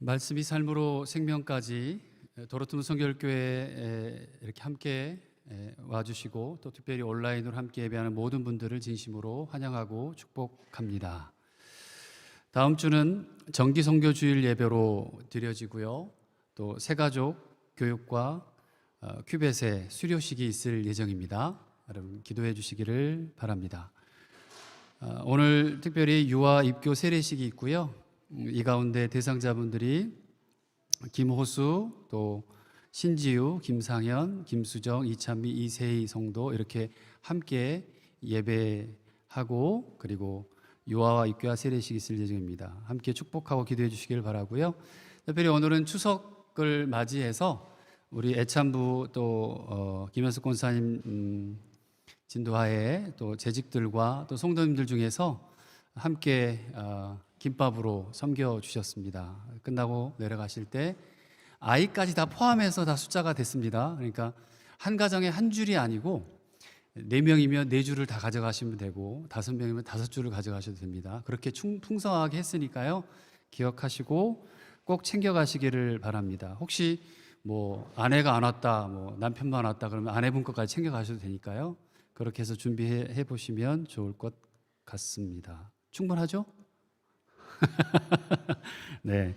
말씀이 삶으로 생명까지 도로투문 성결교회에 이렇게 함께 와주시고 또 특별히 온라인으로 함께 예배하는 모든 분들을 진심으로 환영하고 축복합니다. 다음 주는 정기 선교주일 예배로 드려지고요. 또 새가족 교육과 큐벳의 수료식이 있을 예정입니다. 여러분 기도해 주시기를 바랍니다. 오늘 특별히 유아 입교 세례식이 있고요. 이 가운데 대상자분들이 김호수, 또 신지유, 김상현, 김수정, 이찬미, 이세희 성도 이렇게 함께 예배하고 그리고 유아와 입교와 세례식이 있을 예정입니다. 함께 축복하고 기도해 주시길 바라고요. 특별히 오늘은 추석을 맞이해서 우리 애참부 또 김현숙 권사님 진도하에 또 재직들과 또 성도님들 중에서 함께 김밥으로 섬겨 주셨습니다. 끝나고 내려가실 때 아이까지 다 포함해서 다 숫자가 됐습니다. 그러니까 한 가정에 한 줄이 아니고 4명이면 4줄을 다 가져가시면 되고 5명이면 5줄을 가져가셔도 됩니다. 그렇게 풍성하게 했으니까요. 기억하시고 꼭 챙겨가시기를 바랍니다. 혹시 뭐 아내가 안 왔다, 뭐 남편만 왔다 그러면 아내분 것까지 챙겨가셔도 되니까요. 그렇게 해서 준비해 보시면 좋을 것 같습니다. 충분하죠? 네.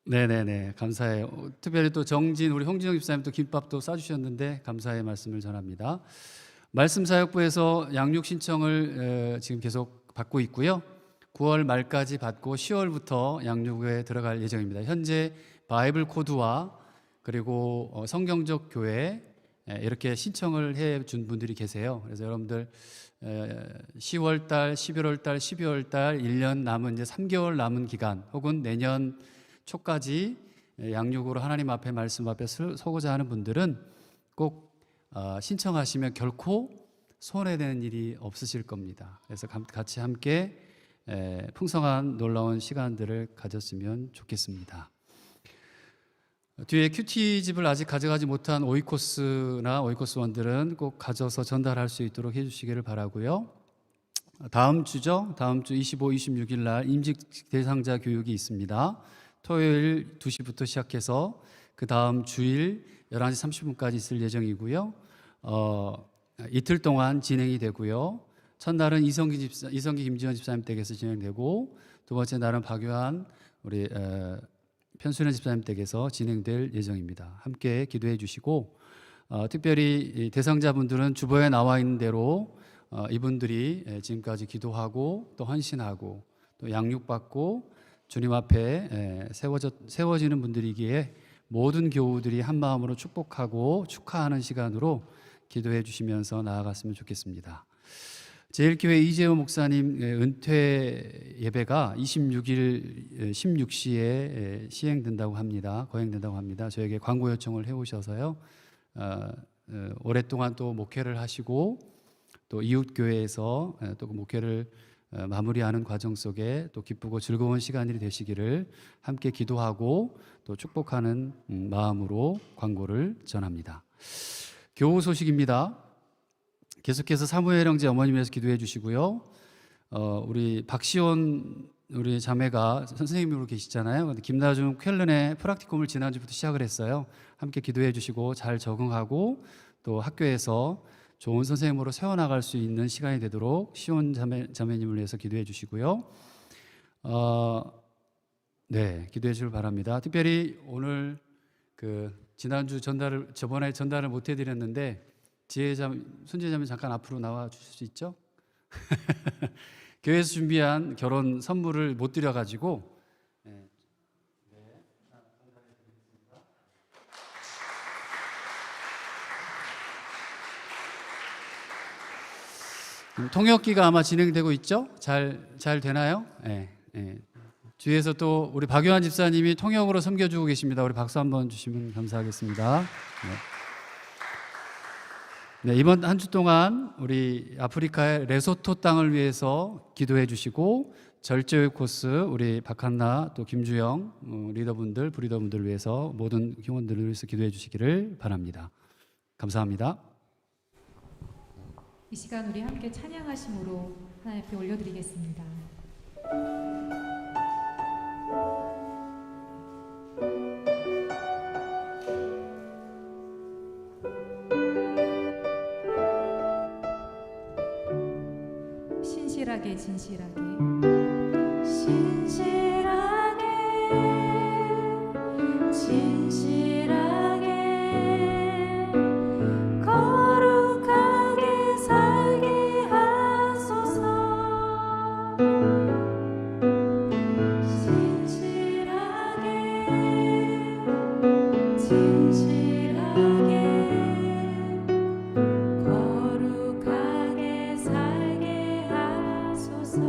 네네네. 감사해요. 특별히 또 정진, 우리 홍진영 집사님 또 김밥도 싸주셨는데 감사의 말씀을 전합니다. 말씀사역부에서 양육 신청을 지금 계속 받고 있고요. 9월 말까지 받고 10월부터 양육에 들어갈 예정입니다. 현재 바이블 코드와 그리고 성경적 교회 이렇게 신청을 해 준 분들이 계세요. 그래서 여러분들 10월 달, 11월 달, 12월 달 1년 남은 이제 3개월 남은 기간 혹은 내년 초까지 양육으로 하나님 앞에 말씀 앞에 서고자 하는 분들은 꼭 신청하시면 결코 손해되는 일이 없으실 겁니다. 그래서 같이 함께 풍성한 놀라운 시간들을 가졌으면 좋겠습니다. 뒤에 큐티집을 아직 가져가지 못한 오이코스나 오이코스원들은 꼭 가져서 전달할 수 있도록 해주시기를 바라고요. 다음 주죠. 다음 주 25, 26일 날 임직 대상자 교육이 있습니다. 토요일 2시부터 시작해서 그 다음 주일 11시 30분까지 있을 예정이고요. 이틀 동안 진행이 되고요. 첫날은 이성기 김지원 집사님 댁에서 진행되고 두 번째 날은 박유한 우리 편수련 집사님 댁에서 진행될 예정입니다. 함께 기도해 주시고 특별히 대상자분들은 주보에 나와 있는 대로 이분들이 지금까지 기도하고 또 헌신하고 또 양육받고 주님 앞에 세워지는 분들이기에 모든 교우들이 한 마음으로 축복하고 축하하는 시간으로 기도해 주시면서 나아갔으면 좋겠습니다. 제일교회 이재호 목사님 은퇴 예배가 26일 16시에 시행된다고 합니다. 거행된다고 합니다. 저에게 광고 요청을 해오셔서요. 오랫동안 또 목회를 하시고 또 이웃교회에서 또 그 목회를 마무리하는 과정 속에 또 기쁘고 즐거운 시간이 되시기를 함께 기도하고 또 축복하는 마음으로 광고를 전합니다. 교우 소식입니다. 계속해서 사무엘 형제 어머님에서 기도해 주시고요. 우리 박시온 우리 자매가 선생님으로 계시잖아요. 김나중 쾰른의 프락티쿰을 지난주부터 시작을 했어요. 함께 기도해 주시고 잘 적응하고 또 학교에서 좋은 선생님으로 세워나갈 수 있는 시간이 되도록 시온 자매님을 위해서 기도해 주시고요. 네, 기도해 주길 바랍니다. 특별히 오늘 지난주 저번에 전달을 못 해드렸는데 순재자매 잠깐 앞으로 나와 주실 수 있죠? 교회에서 준비한 결혼 선물을 못 드려가지고 통역기가 아마 진행되고 있죠? 잘 되나요? 네, 네. 뒤에서 또 우리 박유한 집사님이 통역으로 섬겨주고 계십니다. 우리 박수 한번 주시면 감사하겠습니다. 네, 이번 한 주 동안 우리 아프리카의 레소토 땅을 위해서 기도해 주시고 절제의 코스 우리 박한나 또 김주영 리더분들 부리더분들 위해서 모든 교원들을 위해서 기도해 주시기를 바랍니다. 감사합니다. 이 시간 우리 함께 찬양하심으로 하나님 앞에 올려드리겠습니다. 진실하게 진실하게 진실하게 거룩하게 살게 하소서. 진실하게 거룩하게 살게 하소서.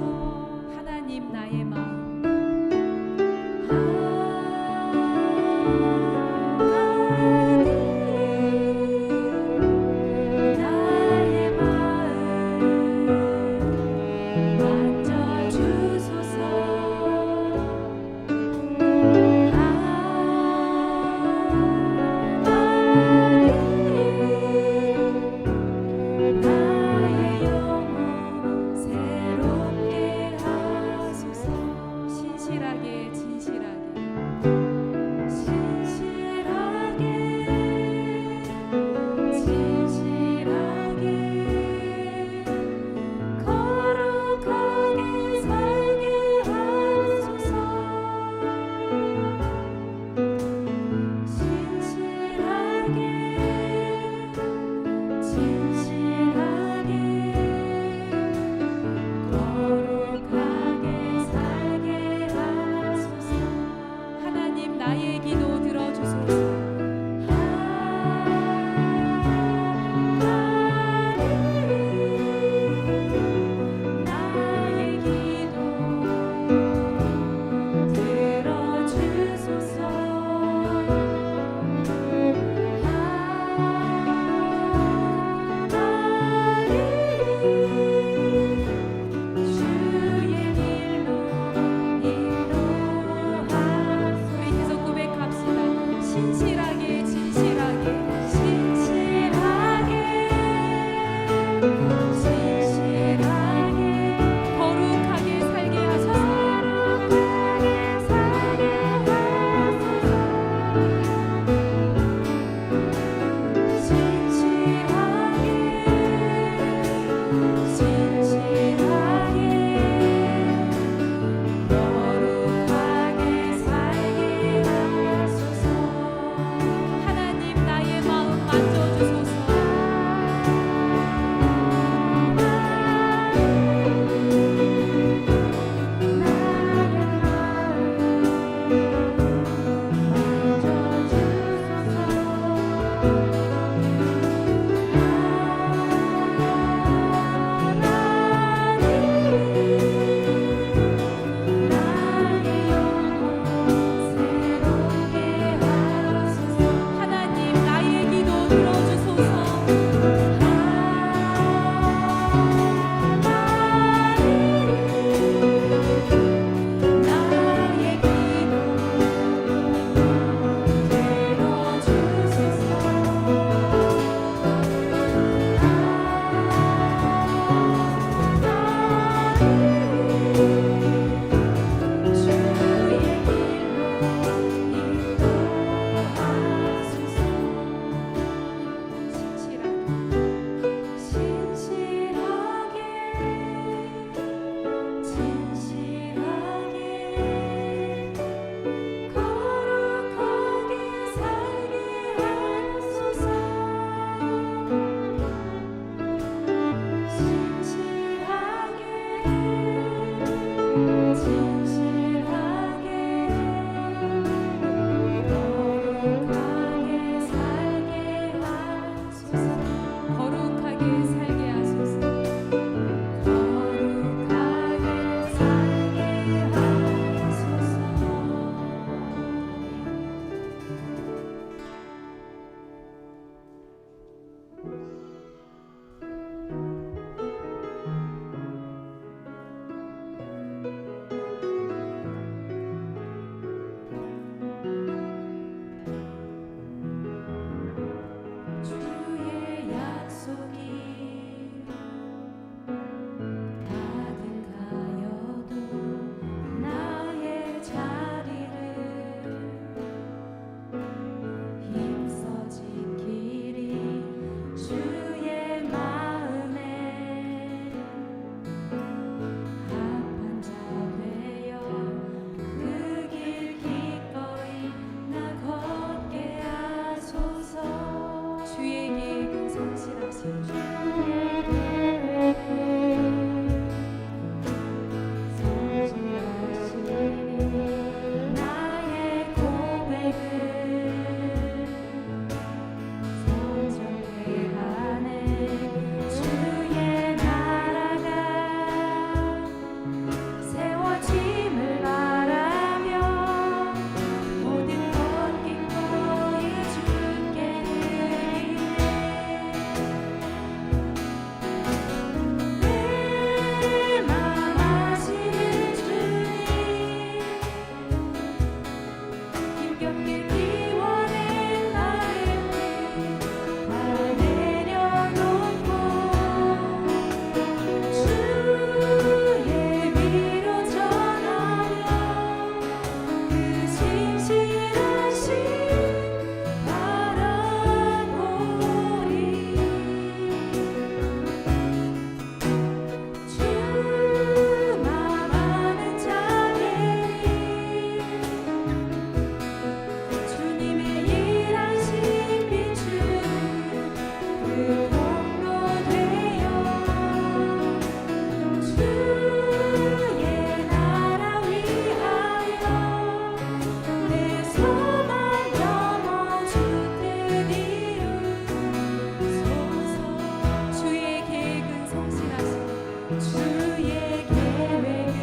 주의 계획은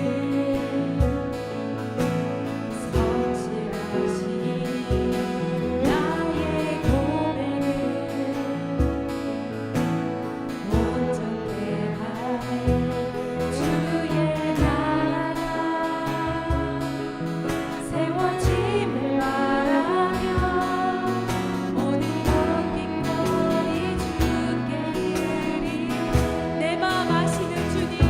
성실하시니 나의 고백은 온전케 하네 주의 나라 세워짐을 말하며 모든 것 기꺼이 주께 드리 내 마음 아시는 주님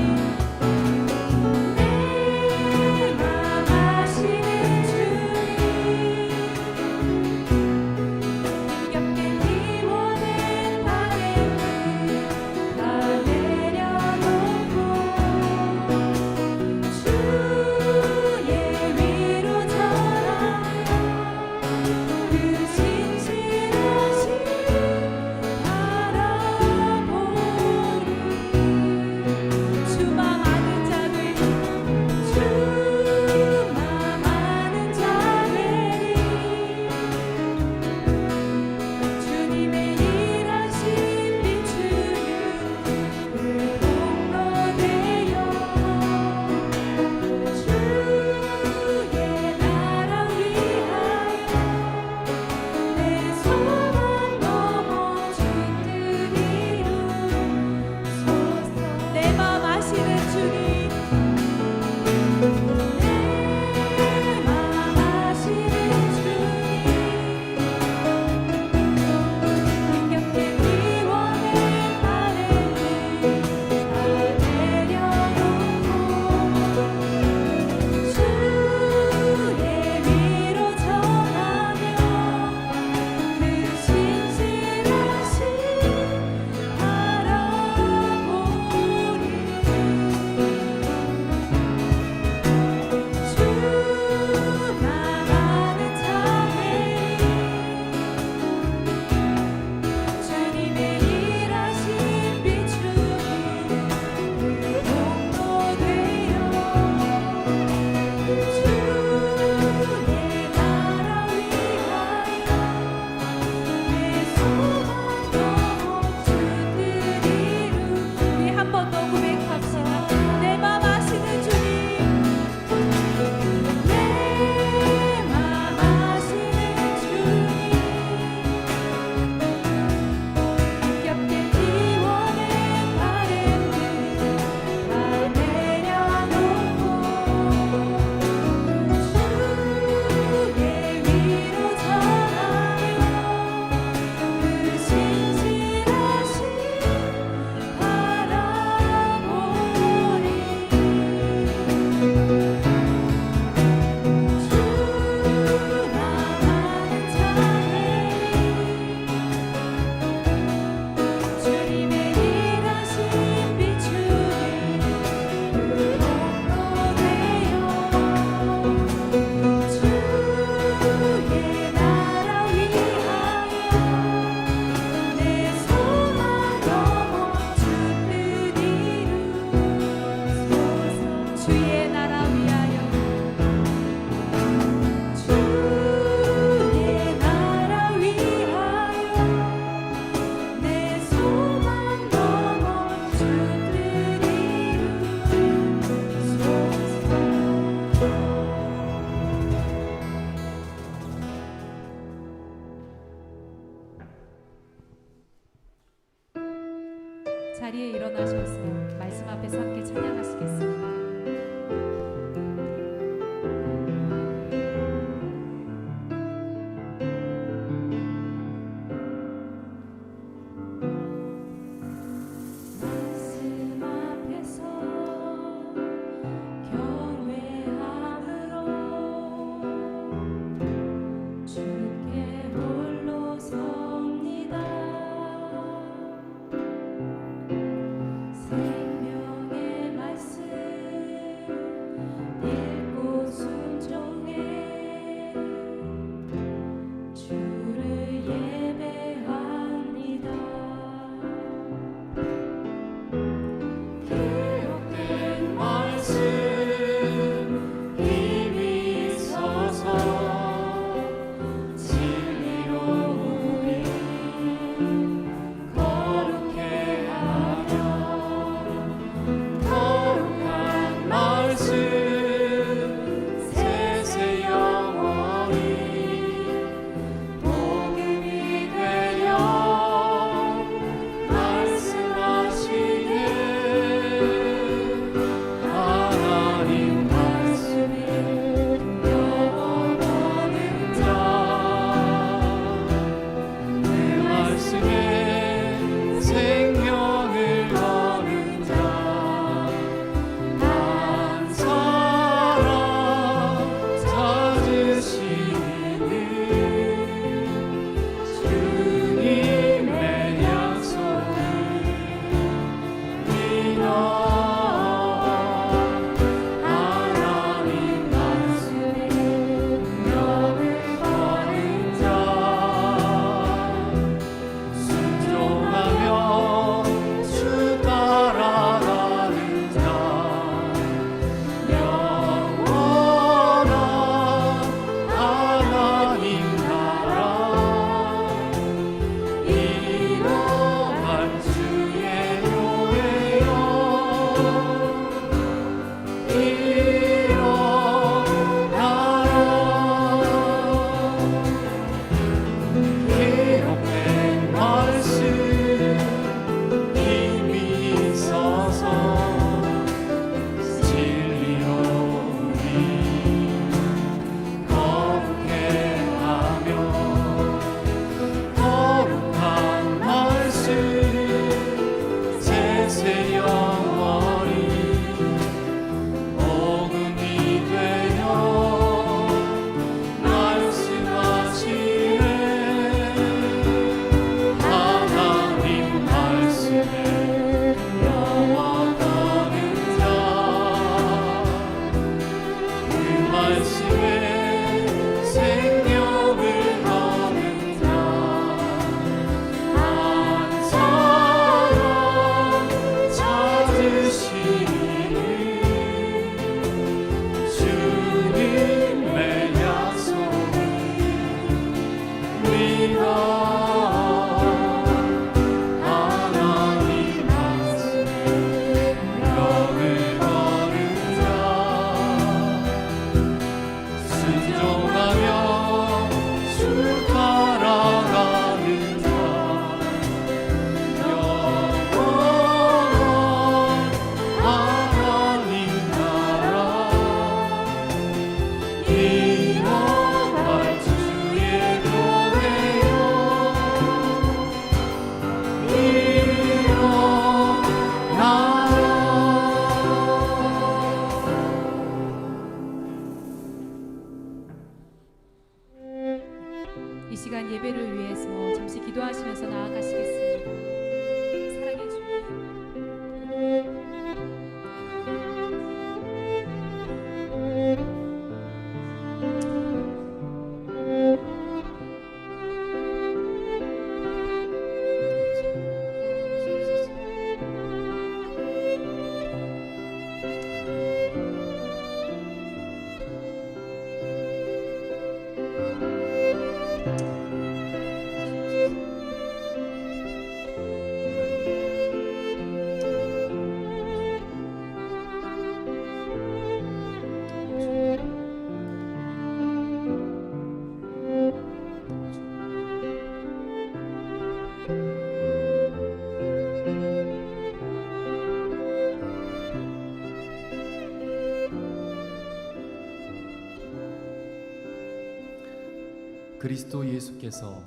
그리스도 예수께서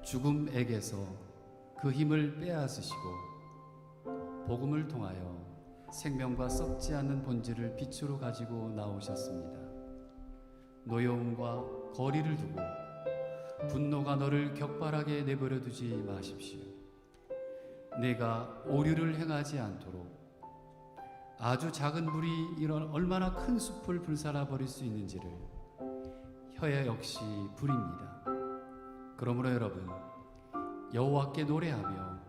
죽음에게서 그 힘을 빼앗으시고 복음을 통하여 생명과 썩지 않는 본질을 빛으로 가지고 나오셨습니다. 노여움과 거리를 두고 분노가 너를 격발하게 내버려 두지 마십시오. 내가 오류를 행하지 않도록 아주 작은 불이 이런 얼마나 큰 숲을 불살아 버릴 수 있는지를 혀야 역시 불입니다. 그러므로 여러분, 여호와께 노래하며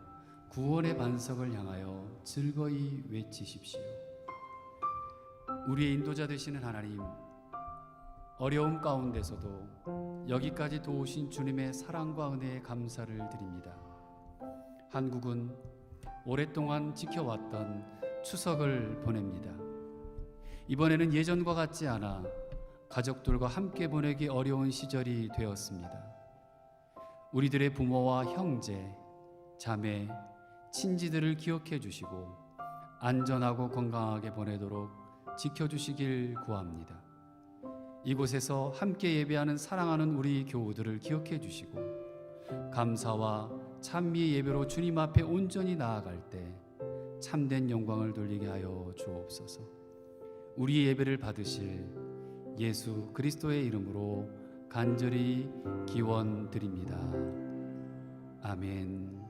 구원의 반석을 향하여 즐거이 외치십시오. 우리의 인도자 되시는 하나님, 어려움 가운데서도 여기까지 도우신 주님의 사랑과 은혜에 감사를 드립니다. 한국은 오랫동안 지켜왔던 추석을 보냅니다. 이번에는 예전과 같지 않아 가족들과 함께 보내기 어려운 시절이 되었습니다. 우리들의 부모와 형제, 자매, 친지들을 기억해 주시고 안전하고 건강하게 보내도록 지켜주시길 구합니다. 이곳에서 함께 예배하는 사랑하는 우리 교우들을 기억해 주시고 감사와 찬미의 예배로 주님 앞에 온전히 나아갈 때 참된 영광을 돌리게 하여 주옵소서. 우리 예배를 받으실 예수 그리스도의 이름으로 간절히 기원드립니다. 아멘.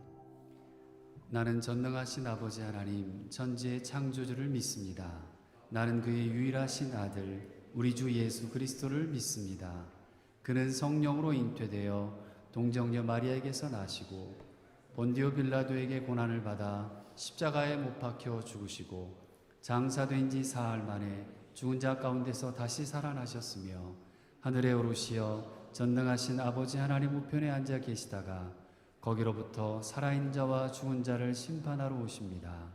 나는 전능하신 아버지 하나님 천지의 창조주를 믿습니다. 나는 그의 유일하신 아들 우리 주 예수 그리스도를 믿습니다. 그는 성령으로 잉태되어 동정녀 마리아에게서 나시고 본디오 빌라도에게 고난을 받아 십자가에 못 박혀 죽으시고 장사된 지 사흘 만에 죽은 자 가운데서 다시 살아나셨으며 하늘에 오르시어 전능하신 아버지 하나님 우편에 앉아 계시다가 거기로부터 살아있는 자와 죽은 자를 심판하러 오십니다.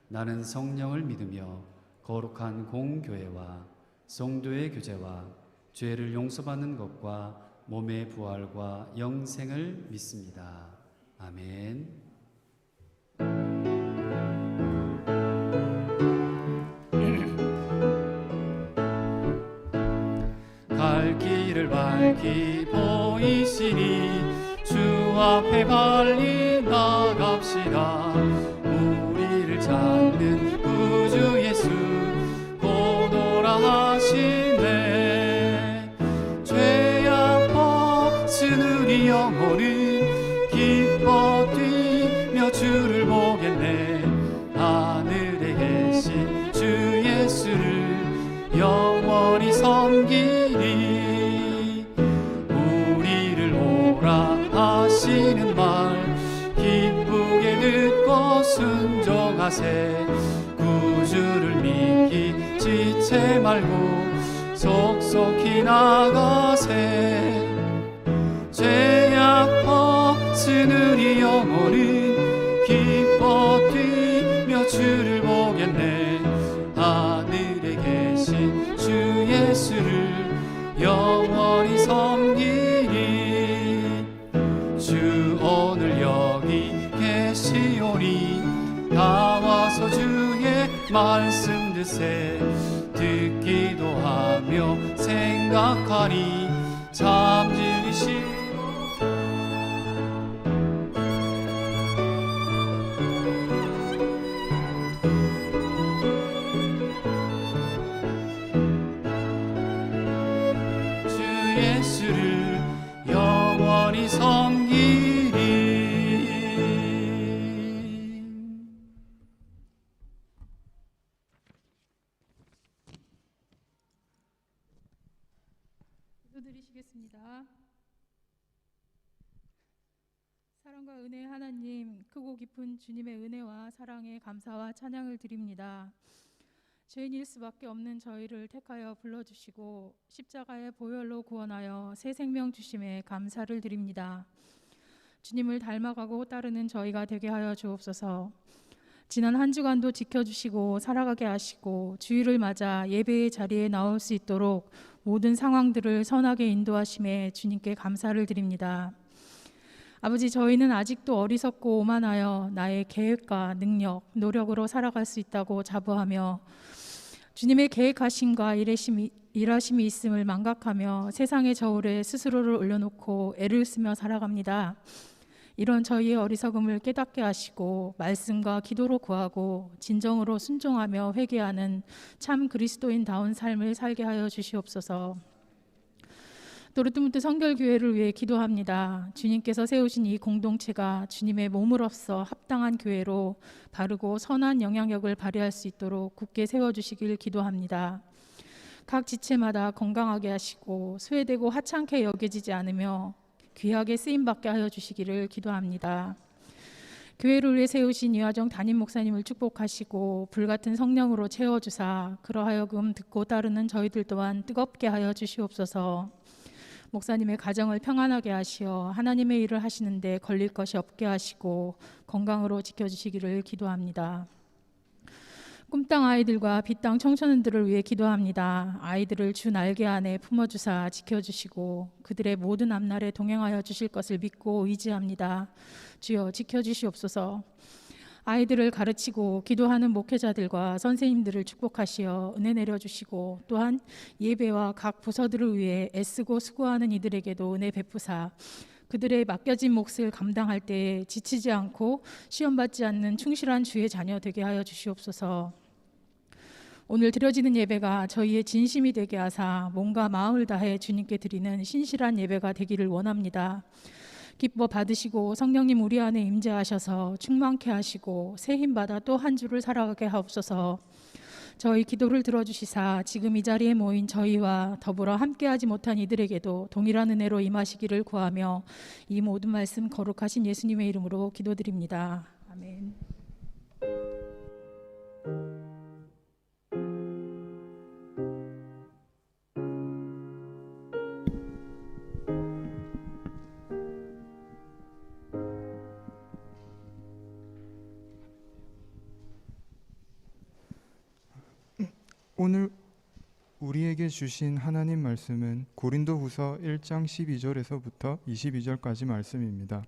나는 성령을 믿으며 거룩한 공교회와 성도의 교제와 죄를 용서받는 것과 몸의 부활과 영생을 믿습니다. 아멘. 갈 길을 밝히 보이시니 주 앞에 빨리 나갑시다. 우리를 찾는 구주 예수 곧 오라 하시네. 죄악 벗은 우리 영혼은 기뻐 뛰며 주를 보겠네. 하늘에 계신 주 예수를 영원히 섬기리. 우리를 오라 하시는 말 기쁘게 듣고 순종하세. 구주를 믿기 지체 말고 속속히 나가세. 죄악 벗은 우리 영혼은 기뻐 뛰며 주를 보겠네. 하늘에 계신 주 예수를 영원히 섬기리. 주 오늘 여기 계시오니 다 와서 주의 말씀 듣세. 듣기도 하며 생각하니 참 진리시오. 주 예수를 영원히 섬기리. 기도드리시겠습니다. 사랑과 은혜의 하나님, 크고 깊은 주님의 은혜와 사랑에 감사와 찬양을 드립니다. 죄인일 수밖에 없는 저희를 택하여 불러주시고 십자가의 보혈로 구원하여 새 생명 주심에 감사를 드립니다. 주님을 닮아가고 따르는 저희가 되게 하여 주옵소서. 지난 한 주간도 지켜주시고 살아가게 하시고 주일을 맞아 예배의 자리에 나올 수 있도록 모든 상황들을 선하게 인도하심에 주님께 감사를 드립니다. 아버지, 저희는 아직도 어리석고 오만하여 나의 계획과 능력, 노력으로 살아갈 수 있다고 자부하며 주님의 계획하심과 일하심이 있음을 망각하며 세상의 저울에 스스로를 올려놓고 애를 쓰며 살아갑니다. 이런 저희의 어리석음을 깨닫게 하시고 말씀과 기도로 구하고 진정으로 순종하며 회개하는 참 그리스도인다운 삶을 살게 하여 주시옵소서. 도르트문트 성결교회를 위해 기도합니다. 주님께서 세우신 이 공동체가 주님의 몸으로서 합당한 교회로 바르고 선한 영향력을 발휘할 수 있도록 굳게 세워주시길 기도합니다. 각 지체마다 건강하게 하시고 소외되고 하찮게 여겨지지 않으며 귀하게 쓰임받게 하여 주시기를 기도합니다. 교회를 위해 세우신 이화정 담임 목사님을 축복하시고 불같은 성령으로 채워주사 그러하여금 듣고 따르는 저희들 또한 뜨겁게 하여 주시옵소서. 목사님의 가정을 평안하게 하시어 하나님의 일을 하시는데 걸릴 것이 없게 하시고 건강으로 지켜주시기를 기도합니다. 꿈땅 아이들과 빛땅 청소년들을 위해 기도합니다. 아이들을 주 날개 안에 품어주사 지켜주시고 그들의 모든 앞날에 동행하여 주실 것을 믿고 의지합니다. 주여 지켜주시옵소서. 아이들을 가르치고 기도하는 목회자들과 선생님들을 축복하시어 은혜 내려주시고 또한 예배와 각 부서들을 위해 애쓰고 수고하는 이들에게도 은혜 베푸사 그들의 맡겨진 몫을 감당할 때에 지치지 않고 시험받지 않는 충실한 주의 자녀 되게 하여 주시옵소서. 오늘 드려지는 예배가 저희의 진심이 되게 하사 몸과 마음을 다해 주님께 드리는 신실한 예배가 되기를 원합니다. 기뻐 받으시고 성령님 우리 안에 임재하셔서 충만케 하시고 새 힘받아 또 한 주를 살아가게 하옵소서. 저희 기도를 들어주시사 지금 이 자리에 모인 저희와 더불어 함께하지 못한 이들에게도 동일한 은혜로 임하시기를 구하며 이 모든 말씀 거룩하신 예수님의 이름으로 기도드립니다. 아멘. 오늘 우리에게 주신 하나님 말씀은 고린도후서 1장 12절에서부터 22절까지 말씀입니다.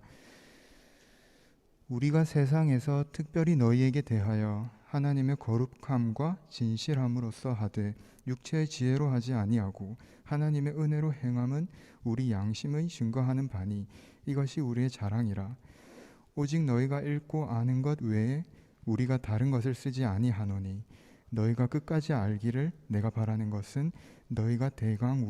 우리가 세상에서 특별히 너희에게 대하여 하나님의 거룩함과 진실함으로써 하되 육체의 지혜로 하지 아니하고 하나님의 은혜로 행함은 우리 양심의 증거하는 바니 이것이 우리의 자랑이라. 오직 너희가 읽고 아는 것 외에 우리가 다른 것을 쓰지 아니하노니 너희가 끝까지 알기를 내가 바라는 것은 너희가 대강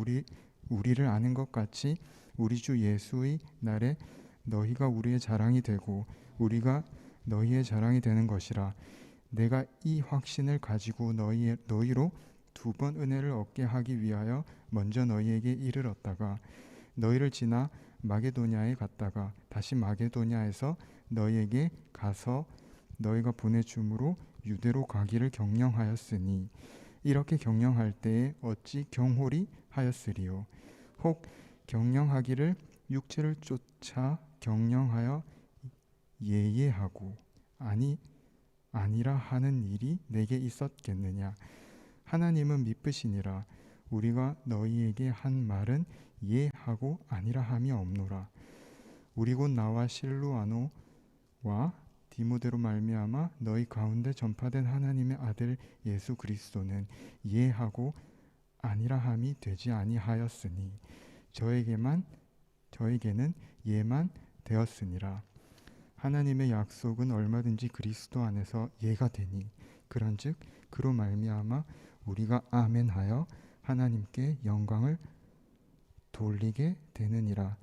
우리를 아는 것 같이 우리 주 예수의 날에 너희가 우리의 자랑이 되고 우리가 너희의 자랑이 되는 것이라. 내가 이 확신을 가지고 너희로 두 번 은혜를 얻게 하기 위하여 먼저 너희에게 이르렀다가 너희를 지나 마게도냐에 갔다가 다시 마게도냐에서 너희에게 가서 너희가 보내줌으로 유대로 가기를 경영하였으니 이렇게 경영할 때에 어찌 경홀히 하였으리요. 혹 경영하기를 육체를 쫓아 경영하여 예예하고 아니라 하는 일이 내게 있었겠느냐. 하나님은 미쁘시니라. 우리가 너희에게 한 말은 예하고 아니라 함이 없노라. 우리 곧 나와 실루아노와 디모데로 말미암아 너희 가운데 전파된 하나님의 아들 예수 그리스도는 예하고 아니라 함이 되지 아니하였으니 저에게는 예만 되었으니라. 하나님의 약속은 얼마든지 그리스도 안에서 예가 되니 그런즉 그로 말미암아 우리가 아멘하여 하나님께 영광을 돌리게 되느니라.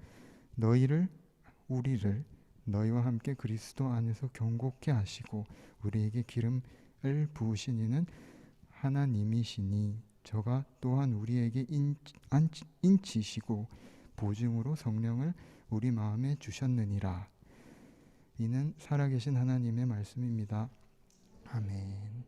우리를 너희와 함께 그리스도 안에서 경고케 하시고 우리에게 기름을 부으신 이는 하나님이시니 저가 또한 우리에게 인치시고 보증으로 성령을 우리 마음에 주셨느니라. 이는 살아계신 하나님의 말씀입니다. 아멘.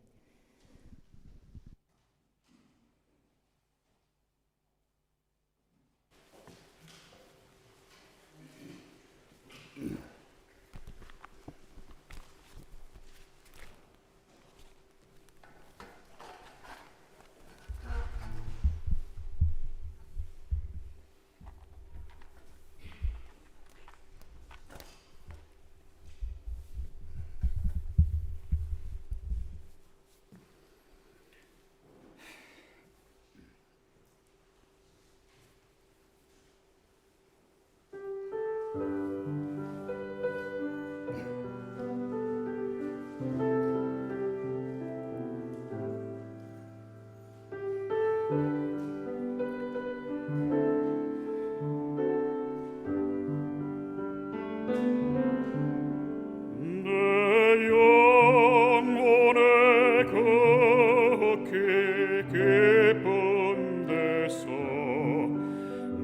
좋게 깊은 데서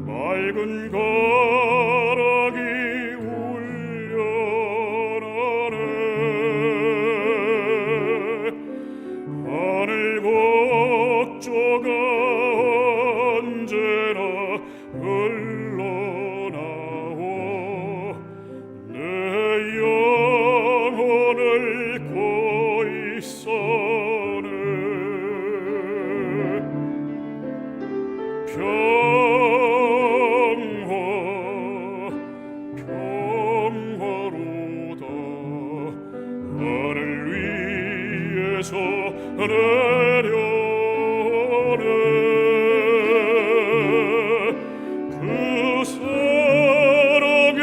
맑은 가락이 울려나네. 하늘 곡조가 언제나 흘러나오 내 영혼을 고이서네. 평화로다 하늘 위에서 내려오네. 그 사랑의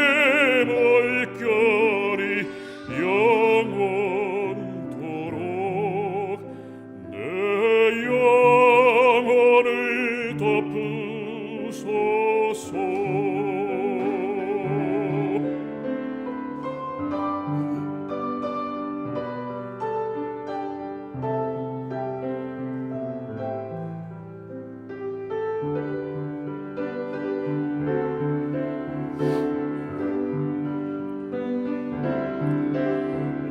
물결이 영원토록 내 영혼을 덮으소서.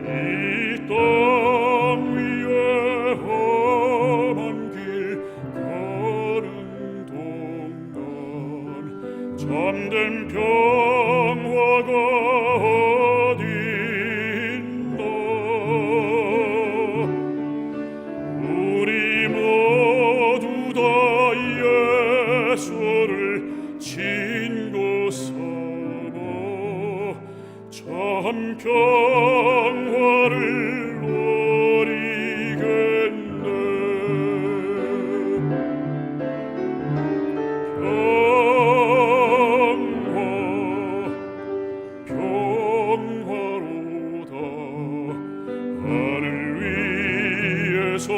이 땅 위에 험한 길 가는 동안 참된 평화가 어디 있나. 우리 모두 다 예수를 친구 삼아 참 평화를 누리겠네. 평화로다 하늘 위에서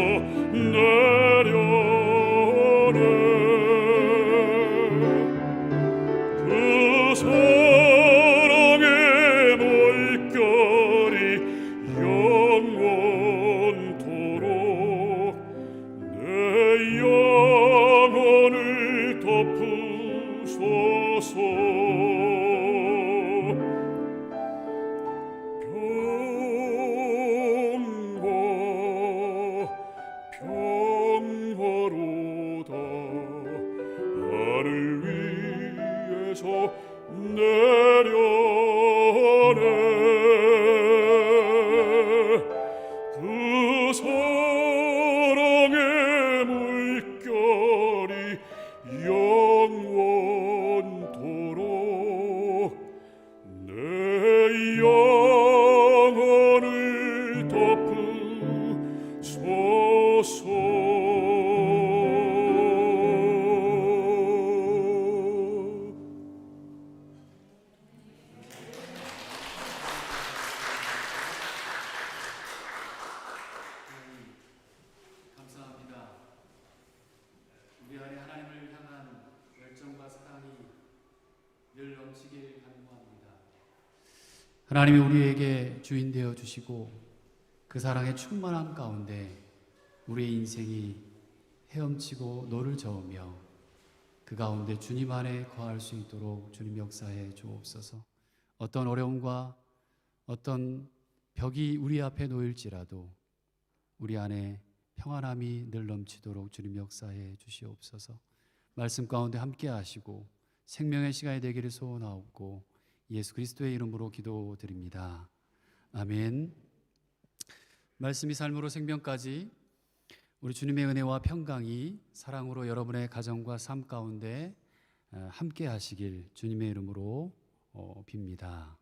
내려오네. 그 사랑의 물결이 영원토록 내 영혼을 덮으소서. 평화로다 하늘 위에서 내려오네. 그 사랑의 물결이 영원토록 내 영혼을 덮으소서. 감사합니다. 우리 안에 하나님을 향한 열정과 사랑이 늘 넘치길 간구합니다. 하나님이 우리에게 주인 되어 주시고 그 사랑의 충만함 가운데 우리의 인생이 헤엄치고 노를 저으며 그 가운데 주님 안에 거할 수 있도록 주님 역사해 주옵소서. 어떤 어려움과 어떤 벽이 우리 앞에 놓일지라도 우리 안에 평안함이 늘 넘치도록 주님 역사해 주시옵소서. 말씀 가운데 함께 하시고 생명의 시간이 되기를 소원하옵고 예수 그리스도의 이름으로 기도드립니다. 아멘. 말씀이 삶으로 생명까지 우리 주님의 은혜와 평강이 사랑으로 여러분의 가정과 삶 가운데 함께 하시길 주님의 이름으로 빕니다.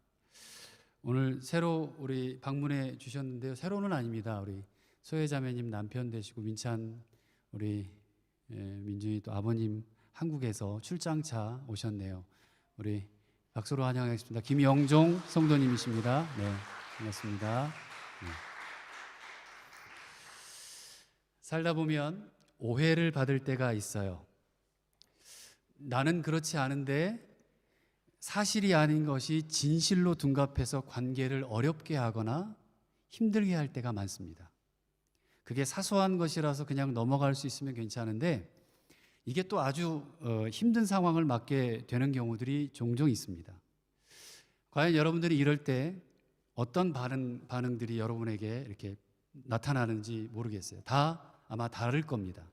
오늘 새로 우리 방문해 주셨는데요. 새로는 아닙니다. 우리 소혜자매님 남편 되시고 민찬 우리 민준이 또 아버님 한국에서 출장차 오셨네요. 우리 박수로 환영하겠습니다. 김영종 성도님이십니다. 네, 반갑습니다. 네. 살다 보면 오해를 받을 때가 있어요. 나는 그렇지 않은데 사실이 아닌 것이 진실로 둔갑해서 관계를 어렵게 하거나 힘들게 할 때가 많습니다. 그게 사소한 것이라서 그냥 넘어갈 수 있으면 괜찮은데 이게 또 아주 힘든 상황을 맞게 되는 경우들이 종종 있습니다. 과연 여러분들이 이럴 때 어떤 반응들이 여러분에게 이렇게 나타나는지 모르겠어요. 다 아마 다를 겁니다.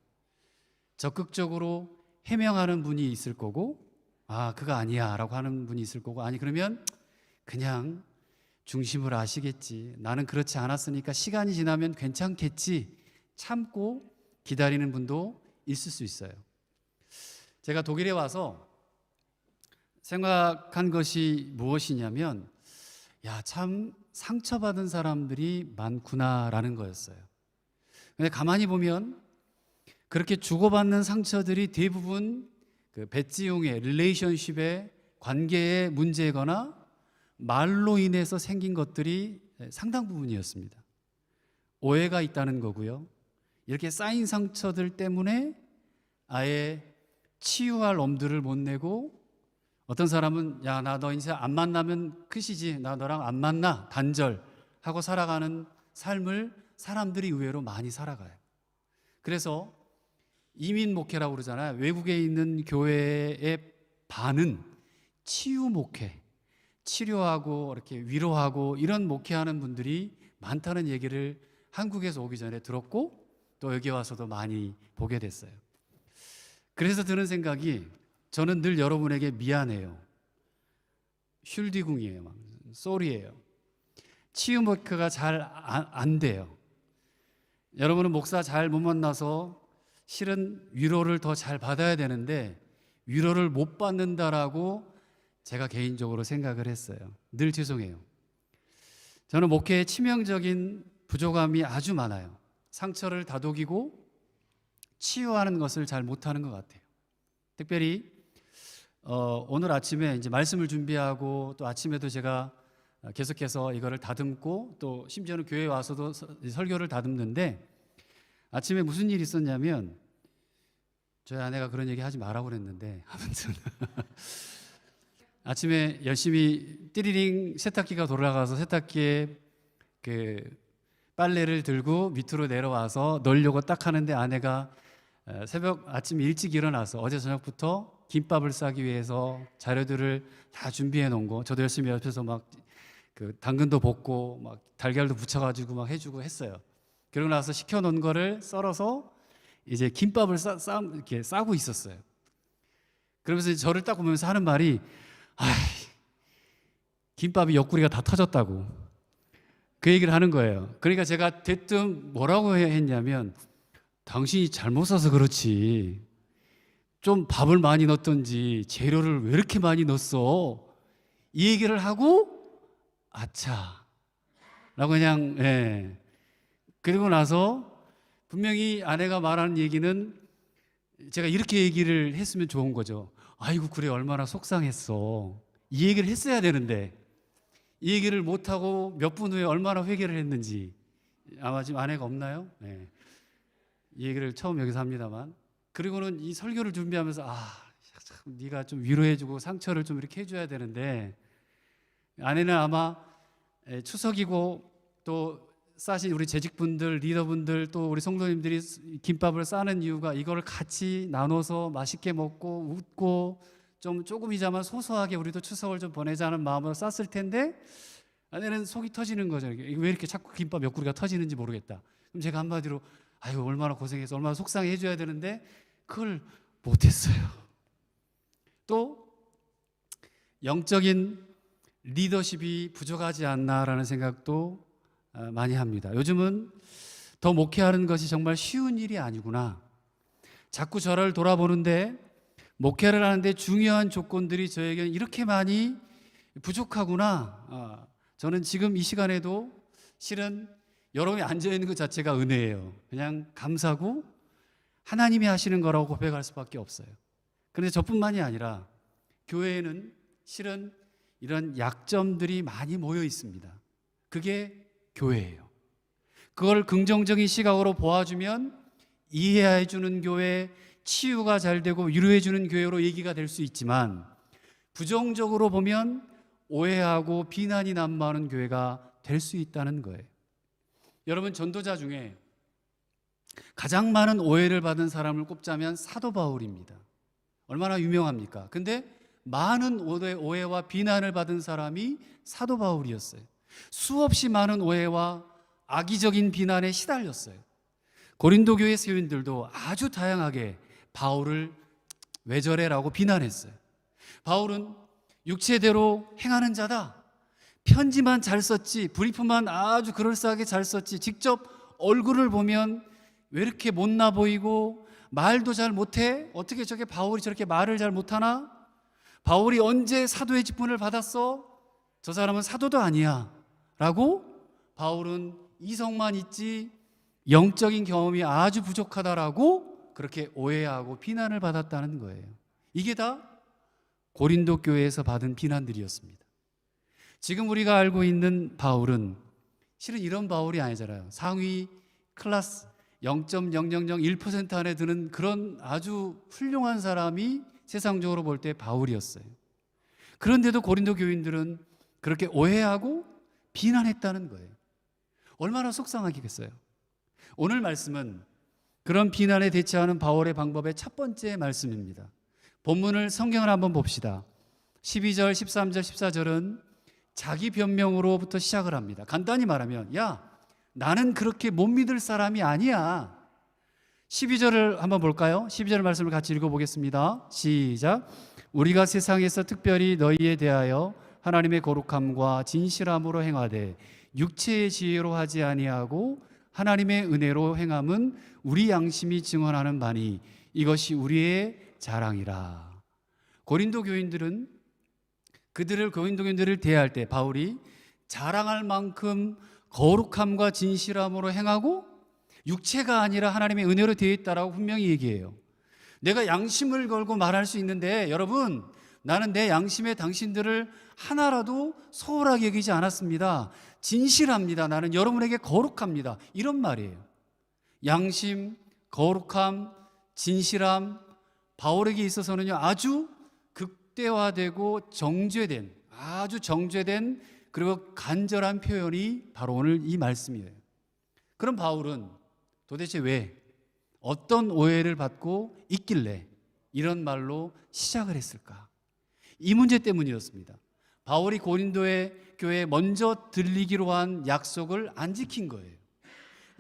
적극적으로 해명하는 분이 있을 거고, 아, 그거 아니야 라고 하는 분이 있을 거고, 아니 그러면 그냥 중심을 아시겠지, 나는 그렇지 않았으니까 시간이 지나면 괜찮겠지 참고 기다리는 분도 있을 수 있어요. 제가 독일에 와서 생각한 것이 무엇이냐면, 야, 참 상처받은 사람들이 많구나라는 거였어요. 근데 가만히 보면 그렇게 주고받는 상처들이 대부분 그 배지용의 릴레이션십의 관계의 문제거나 말로 인해서 생긴 것들이 상당 부분이었습니다. 오해가 있다는 거고요. 이렇게 쌓인 상처들 때문에 아예 치유할 엄두를 못 내고, 어떤 사람은 야, 나 너 이제 안 만나면 끝이지, 나 너랑 안 만나, 단절 하고 살아가는 삶을 사람들이 의외로 많이 살아가요. 그래서 이민 목회라고 그러잖아요. 외국에 있는 교회의 반은 치유 목회, 치료하고 이렇게 위로하고 이런 목회하는 분들이 많다는 얘기를 한국에서 오기 전에 들었고, 또 여기 와서도 많이 보게 됐어요. 그래서 드는 생각이, 저는 늘 여러분에게 미안해요, 슐디궁이에요, 막 쏘리예요. 치유 목회가 잘 안 돼요. 여러분은 목사 잘 못 만나서 실은 위로를 더 잘 받아야 되는데 위로를 못 받는다라고 제가 개인적으로 생각을 했어요. 늘 죄송해요. 저는 목회에 치명적인 부족함이 아주 많아요. 상처를 다독이고 치유하는 것을 잘 못하는 것 같아요. 특별히 오늘 아침에 이제 말씀을 준비하고 또 아침에도 제가 계속해서 이거를 다듬고 또 심지어는 교회에 와서도 설교를 다듬는데, 아침에 무슨 일이 있었냐면, 저희 아내가 그런 얘기 하지 말라고 그랬는데 아무튼 아침에 열심히 띠리링 세탁기가 돌아가서 세탁기에 그 빨래를 들고 밑으로 내려와서 널려고 딱 하는데, 아내가 아침 일찍 일어나서 어제 저녁부터 김밥을 싸기 위해서 자료들을 다 준비해 놓은 거, 저도 열심히 옆에서 막 그 당근도 볶고 막 달걀도 부쳐가지고 막 해주고 했어요. 그러고 나서 시켜 놓은 거를 썰어서 이제 김밥을 이렇게 싸고 있었어요. 그러면서 저를 딱 보면서 하는 말이, 아이, 김밥이 옆구리가 다 터졌다고 그 얘기를 하는 거예요. 그러니까 제가 대뜸 뭐라고 했냐면, 당신이 잘못 싸서 그렇지, 좀 밥을 많이 넣었던지 재료를 왜 이렇게 많이 넣었어, 이 얘기를 하고 아차 라고 그냥, 예. 그리고 나서 분명히 아내가 말하는 얘기는 제가 이렇게 얘기를 했으면 좋은 거죠. 아이고 그래, 얼마나 속상했어, 이 얘기를 했어야 되는데 이 얘기를 못하고 몇 분 후에 얼마나 회개를 했는지. 아마 지금 아내가 없나요? 네. 이 얘기를 처음 여기서 합니다만, 그리고는 이 설교를 준비하면서 참 네가 좀 위로해주고 상처를 좀 이렇게 해줘야 되는데, 아내는 아마 추석이고 또 싸신 우리 재직분들, 리더분들, 또 우리 성도님들이 김밥을 싸는 이유가 이걸 같이 나눠서 맛있게 먹고 웃고 좀 조금이자만 소소하게 우리도 추석을 좀 보내자는 마음으로 쌌을 텐데, 아내는 속이 터지는 거죠. 왜 이렇게 자꾸 김밥 옆구리가 터지는지 모르겠다. 그럼 제가 한마디로, 아유 얼마나 고생해서 얼마나 속상해 해줘야 되는데 그걸 못했어요. 또 영적인 리더십이 부족하지 않나라는 생각도 많이 합니다. 요즘은 더 목회하는 것이 정말 쉬운 일이 아니구나. 자꾸 저를 돌아보는데 목회를 하는데 중요한 조건들이 저에게는 이렇게 많이 부족하구나. 저는 지금 이 시간에도 실은 여러분이 앉아있는 것 자체가 은혜예요. 그냥 감사고 하나님이 하시는 거라고 고백할 수밖에 없어요. 그런데 저뿐만이 아니라 교회에는 실은 이런 약점들이 많이 모여 있습니다. 그게 교회예요. 그걸 긍정적인 시각으로 보아주면 이해해주는 교회, 치유가 잘 되고 위로해주는 교회로 얘기가 될 수 있지만, 부정적으로 보면 오해하고 비난이 난무하는 교회가 될 수 있다는 거예요. 여러분, 전도자 중에 가장 많은 오해를 받은 사람을 꼽자면 사도 바울입니다. 얼마나 유명합니까? 근데 많은 오해와 비난을 받은 사람이 사도 바울이었어요. 수없이 많은 오해와 악의적인 비난에 시달렸어요. 고린도 교회 세인들도 아주 다양하게 바울을 왜 저래라고 비난했어요. 바울은 육체대로 행하는 자다. 편지만 잘 썼지, 브리프만 아주 그럴싸하게 잘 썼지, 직접 얼굴을 보면 왜 이렇게 못나 보이고 말도 잘 못해? 어떻게 저게 바울이 저렇게 말을 잘 못하나? 바울이 언제 사도의 직분을 받았어? 저 사람은 사도도 아니야 라고 바울은 이성만 있지 영적인 경험이 아주 부족하다라고 그렇게 오해하고 비난을 받았다는 거예요. 이게 다 고린도 교회에서 받은 비난들이었습니다. 지금 우리가 알고 있는 바울은 실은 이런 바울이 아니잖아요. 상위 클래스 0.0001% 안에 드는 그런 아주 훌륭한 사람이 세상적으로 볼 때 바울이었어요. 그런데도 고린도 교인들은 그렇게 오해하고 비난했다는 거예요. 얼마나 속상하겠어요. 오늘 말씀은 그런 비난에 대처하는 바울의 방법의 첫 번째 말씀입니다. 본문을 성경을 한번 봅시다. 12절, 13절, 14절은 자기 변명으로부터 시작을 합니다. 간단히 말하면 야, 나는 그렇게 못 믿을 사람이 아니야. 12절을 한번 볼까요? 12절 말씀을 같이 읽어보겠습니다. 시작. 우리가 세상에서 특별히 너희에 대하여 하나님의 거룩함과 진실함으로 행하되 육체의 지혜로 하지 아니하고 하나님의 은혜로 행함은 우리 양심이 증언하는 바니 이것이 우리의 자랑이라. 고린도 교인들은 고린도 교인들을 대할 때 바울이 자랑할 만큼 거룩함과 진실함으로 행하고 육체가 아니라 하나님의 은혜로 되어 있다라고 분명히 얘기해요. 내가 양심을 걸고 말할 수 있는데 여러분, 나는 내 양심에 당신들을 하나라도 소홀하게 여기지 않았습니다. 진실합니다. 나는 여러분에게 거룩합니다. 이런 말이에요. 양심, 거룩함, 진실함, 바울에게 있어서는요 아주 극대화되고 정죄된, 아주 정죄된 그리고 간절한 표현이 바로 오늘 이 말씀이에요. 그럼 바울은 도대체 왜 어떤 오해를 받고 있길래 이런 말로 시작을 했을까? 이 문제 때문이었습니다. 바울이 고린도의 교회에 먼저 들리기로 한 약속을 안 지킨 거예요.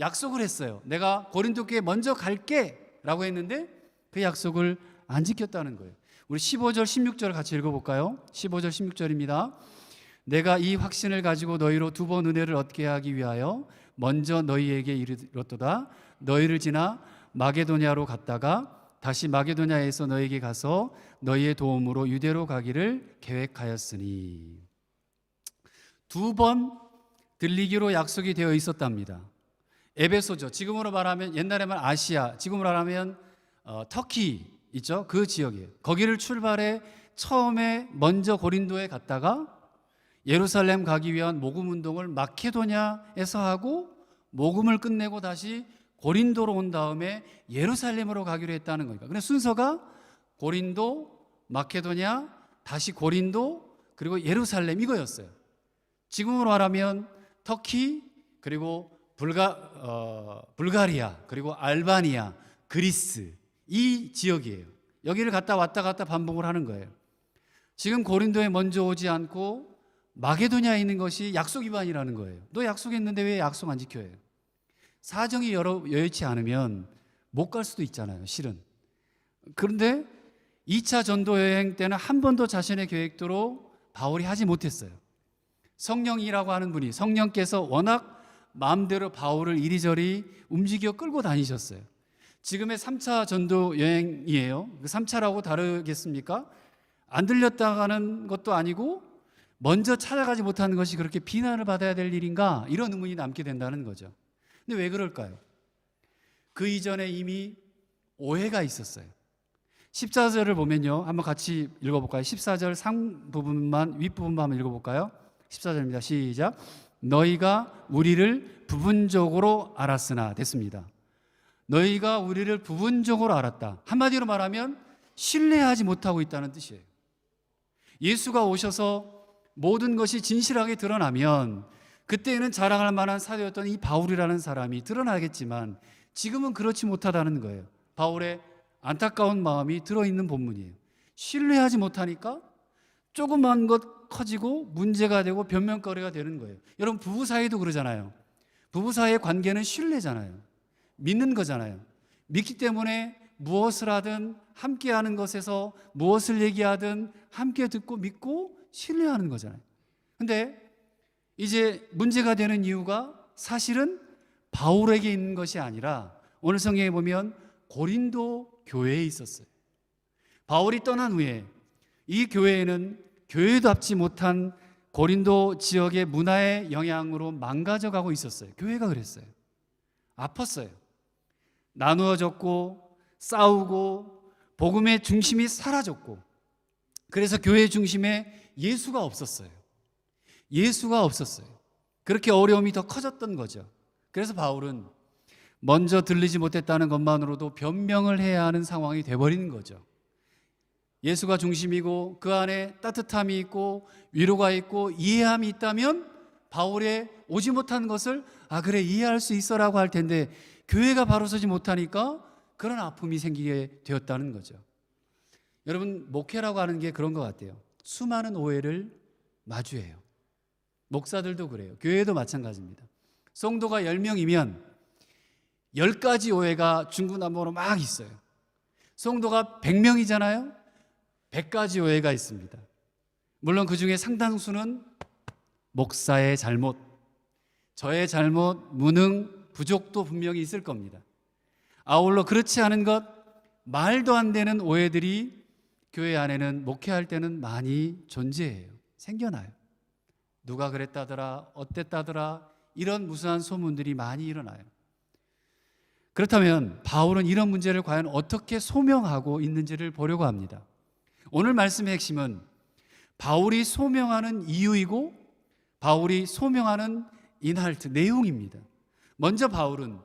약속을 했어요. 내가 고린도 교회에 먼저 갈게 라고 했는데 그 약속을 안 지켰다는 거예요. 우리 15절 16절 같이 읽어볼까요? 15절 16절입니다. 내가 이 확신을 가지고 너희로 두 번 은혜를 얻게 하기 위하여 먼저 너희에게 이르렀도다. 너희를 지나 마게도냐로 갔다가 다시 마게도냐에서 너희에게 가서 너희의 도움으로 유대로 가기를 계획하였으니. 두 번 들리기로 약속이 되어 있었답니다. 에베소죠. 지금으로 말하면 옛날에 말 아시아, 지금으로 말하면 터키 있죠. 그 지역이에요. 거기를 출발해 처음에 먼저 고린도에 갔다가 예루살렘 가기 위한 모금 운동을 마케도냐에서 하고 모금을 끝내고 다시 고린도로 온 다음에 예루살렘으로 가기로 했다는 거니까. 근데 순서가 고린도, 마케도냐, 다시 고린도, 그리고 예루살렘 이거였어요. 지금으로 말하면 터키, 그리고 불가리아, 그리고 알바니아, 그리스 이 지역이에요. 여기를 갔다 왔다 반복을 하는 거예요. 지금 고린도에 먼저 오지 않고 마게도냐에 있는 것이 약속 위반이라는 거예요. 너 약속했는데 왜 약속 안 지켜요? 사정이 여의치 않으면 못 갈 수도 있잖아요, 실은. 그런데 2차 전도 여행 때는 한 번도 자신의 계획대로 바울이 하지 못했어요. 성령이라고 하는 분이, 성령께서 워낙 마음대로 바울을 이리저리 움직여 끌고 다니셨어요. 지금의 3차 전도 여행이에요. 3차라고 다르겠습니까? 안 들렸다가는 것도 아니고 먼저 찾아가지 못하는 것이 그렇게 비난을 받아야 될 일인가? 이런 의문이 남게 된다는 거죠. 근데 왜 그럴까요? 그 이전에 이미 오해가 있었어요. 14절을 보면요, 한번 같이 읽어볼까요? 14절 상부분만, 윗부분만 한번 읽어볼까요? 14절입니다. 시작. 너희가 우리를 부분적으로 알았으나. 됐습니다. 너희가 우리를 부분적으로 알았다. 한마디로 말하면 신뢰하지 못하고 있다는 뜻이에요. 예수가 오셔서 모든 것이 진실하게 드러나면 그때는 자랑할 만한 사도였던 이 바울이라는 사람이 드러나겠지만 지금은 그렇지 못하다는 거예요. 바울의 안타까운 마음이 들어있는 본문이에요. 신뢰하지 못하니까 조그만 것 커지고 문제가 되고 변명거리가 되는 거예요. 여러분, 부부 사이도 그러잖아요. 부부 사이의 관계는 신뢰잖아요. 믿는 거잖아요. 믿기 때문에 무엇을 하든 함께하는 것에서 무엇을 얘기하든 함께 듣고 믿고 신뢰하는 거잖아요. 근데 이제 문제가 되는 이유가 사실은 바울에게 있는 것이 아니라 오늘 성경에 보면 고린도 교회에 있었어요. 바울이 떠난 후에 이 교회에는 교회답지 못한 고린도 지역의 문화의 영향으로 망가져가고 있었어요. 교회가 그랬어요. 아팠어요. 나누어졌고 싸우고 복음의 중심이 사라졌고, 그래서 교회 중심에 예수가 없었어요. 예수가 없었어요. 그렇게 어려움이 더 커졌던 거죠. 그래서 바울은 먼저 들리지 못했다는 것만으로도 변명을 해야 하는 상황이 돼버리는 거죠. 예수가 중심이고 그 안에 따뜻함이 있고 위로가 있고 이해함이 있다면 바울의 오지 못한 것을 그래 이해할 수 있어라고 할 텐데, 교회가 바로 서지 못하니까 그런 아픔이 생기게 되었다는 거죠. 여러분, 목회라고 하는 게 그런 것 같아요. 수많은 오해를 마주해요. 목사들도 그래요. 교회도 마찬가지입니다. 성도가 10명이면 10가지 오해가 중구난방으로 막 있어요. 성도가 100명이잖아요. 100가지 오해가 있습니다. 물론 그 중에 상당수는 목사의 잘못, 저의 잘못, 무능, 부족도 분명히 있을 겁니다. 아울러 그렇지 않은 것, 말도 안 되는 오해들이 교회 안에는 목회할 때는 많이 존재해요. 생겨나요. 누가 그랬다더라, 어땠다더라, 이런 무수한 소문들이 많이 일어나요. 그렇다면 바울은 이런 문제를 과연 어떻게 소명하고 있는지를 보려고 합니다. 오늘 말씀의 핵심은 바울이 소명하는 이유이고 바울이 소명하는 인할트, 내용입니다. 먼저 바울은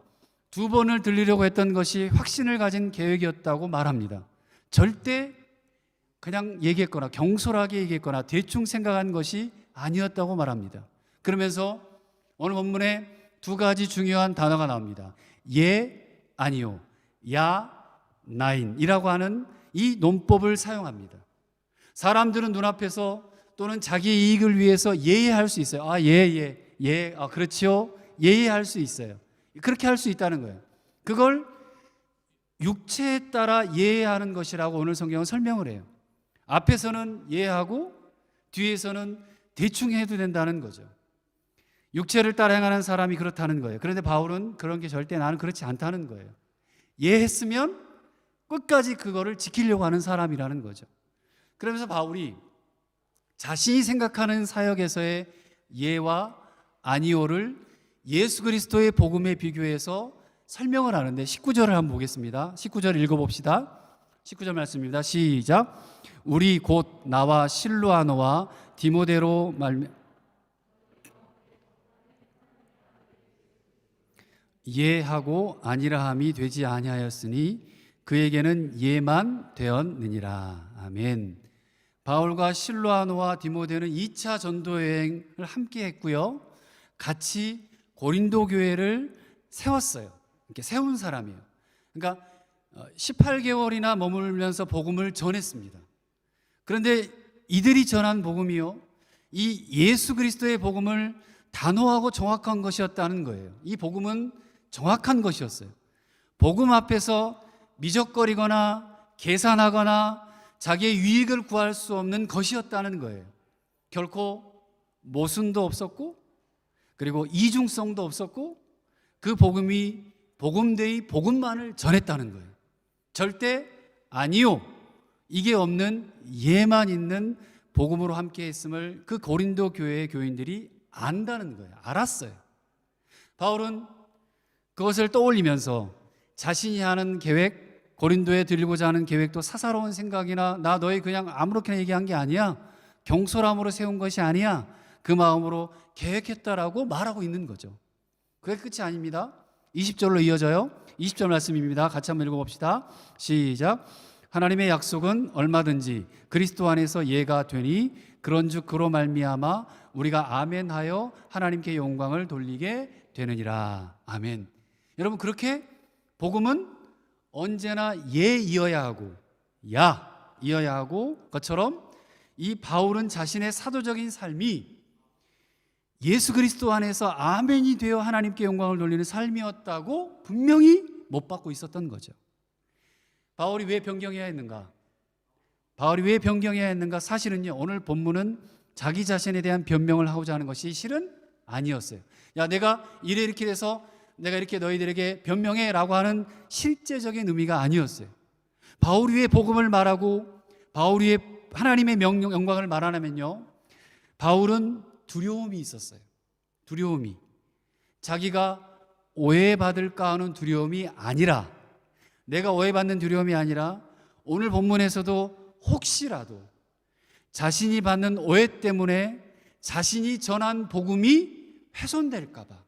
2번을 들리려고 했던 것이 확신을 가진 계획이었다고 말합니다. 절대 그냥 얘기했거나 경솔하게 얘기했거나 대충 생각한 것이 아니었다고 말합니다. 그러면서 오늘 본문에 2가지 중요한 단어가 나옵니다. 예, 아니요, 야, 나인이라고 하는 이 논법을 사용합니다. 사람들은 눈앞에서 또는 자기 이익을 위해서 예할 수 있어요. 예, 그렇지요, 예할 수 있어요. 그렇게 할 수 있다는 거예요. 그걸 육체에 따라 예하는 것이라고 오늘 성경은 설명을 해요. 앞에서는 예하고 뒤에서는 대충 해도 된다는 거죠. 육체를 따라 행하는 사람이 그렇다는 거예요. 그런데 바울은 그런 게 절대 나는 그렇지 않다는 거예요. 예했으면 끝까지 그거를 지키려고 하는 사람이라는 거죠. 그러면서 바울이 자신이 생각하는 사역에서의 예와 아니오를 예수 그리스도의 복음에 비교해서 설명을 하는데 19절을 한번 보겠습니다. 19절 읽어봅시다. 19절 말씀입니다. 시작. 우리 곧 나와 실로아노와 디모데로 예하고 아니라함이 되지 아니하였으니 그에게는 예만 되었느니라. 아멘. 바울과 실로아노와 디모데는 2차 전도 여행을 함께 했고요. 같이 고린도 교회를 세웠어요. 이렇게 세운 사람이에요. 그러니까 18개월이나 머물면서 복음을 전했습니다. 그런데 이들이 전한 복음이요, 이 예수 그리스도의 복음을 단호하고 정확한 것이었다는 거예요. 이 복음은 정확한 것이었어요. 복음 앞에서 미적거리거나 계산하거나 자기의 유익을 구할 수 없는 것이었다는 거예요. 결코 모순도 없었고 그리고 이중성도 없었고 그 복음이 복음대의 복음만을 전했다는 거예요. 절대 아니요, 이게 없는 예만 있는 복음으로 함께 했음을 그 고린도 교회의 교인들이 안다는 거예요. 알았어요. 바울은 그것을 떠올리면서 자신이 하는 계획, 고린도에 들리고자 하는 계획도 사사로운 생각이나 나 너희 그냥 아무렇게나 얘기한 게 아니야, 경솔함으로 세운 것이 아니야, 그 마음으로 계획했다라고 말하고 있는 거죠. 그게 끝이 아닙니다. 20절로 이어져요. 20절 말씀입니다. 같이 한번 읽어봅시다. 시작. 하나님의 약속은 얼마든지 그리스도 안에서 예가 되니 그런즉 그로 말미암아 우리가 아멘하여 하나님께 영광을 돌리게 되느니라. 아멘. 여러분, 그렇게 복음은 언제나 예이어야 하고 야이어야 하고 것처럼 이 바울은 자신의 사도적인 삶이 예수 그리스도 안에서 아멘이 되어 하나님께 영광을 돌리는 삶이었다고 분명히 못 받고 있었던 거죠. 바울이 왜 변경해야 했는가? 바울이 왜 변경해야 했는가? 사실은요, 오늘 본문은 자기 자신에 대한 변명을 하고자 하는 것이 실은 아니었어요. 야, 내가 이렇게 돼서 내가 이렇게 너희들에게 변명해 라고 하는 실제적인 의미가 아니었어요. 바울이 왜 복음을 말하고 바울이 왜 하나님의 영광을 말하냐면요, 바울은 두려움이 있었어요. 두려움이, 자기가 오해받을까 하는 두려움이 아니라, 내가 오해받는 두려움이 아니라 오늘 본문에서도 혹시라도 자신이 받는 오해 때문에 자신이 전한 복음이 훼손될까 봐,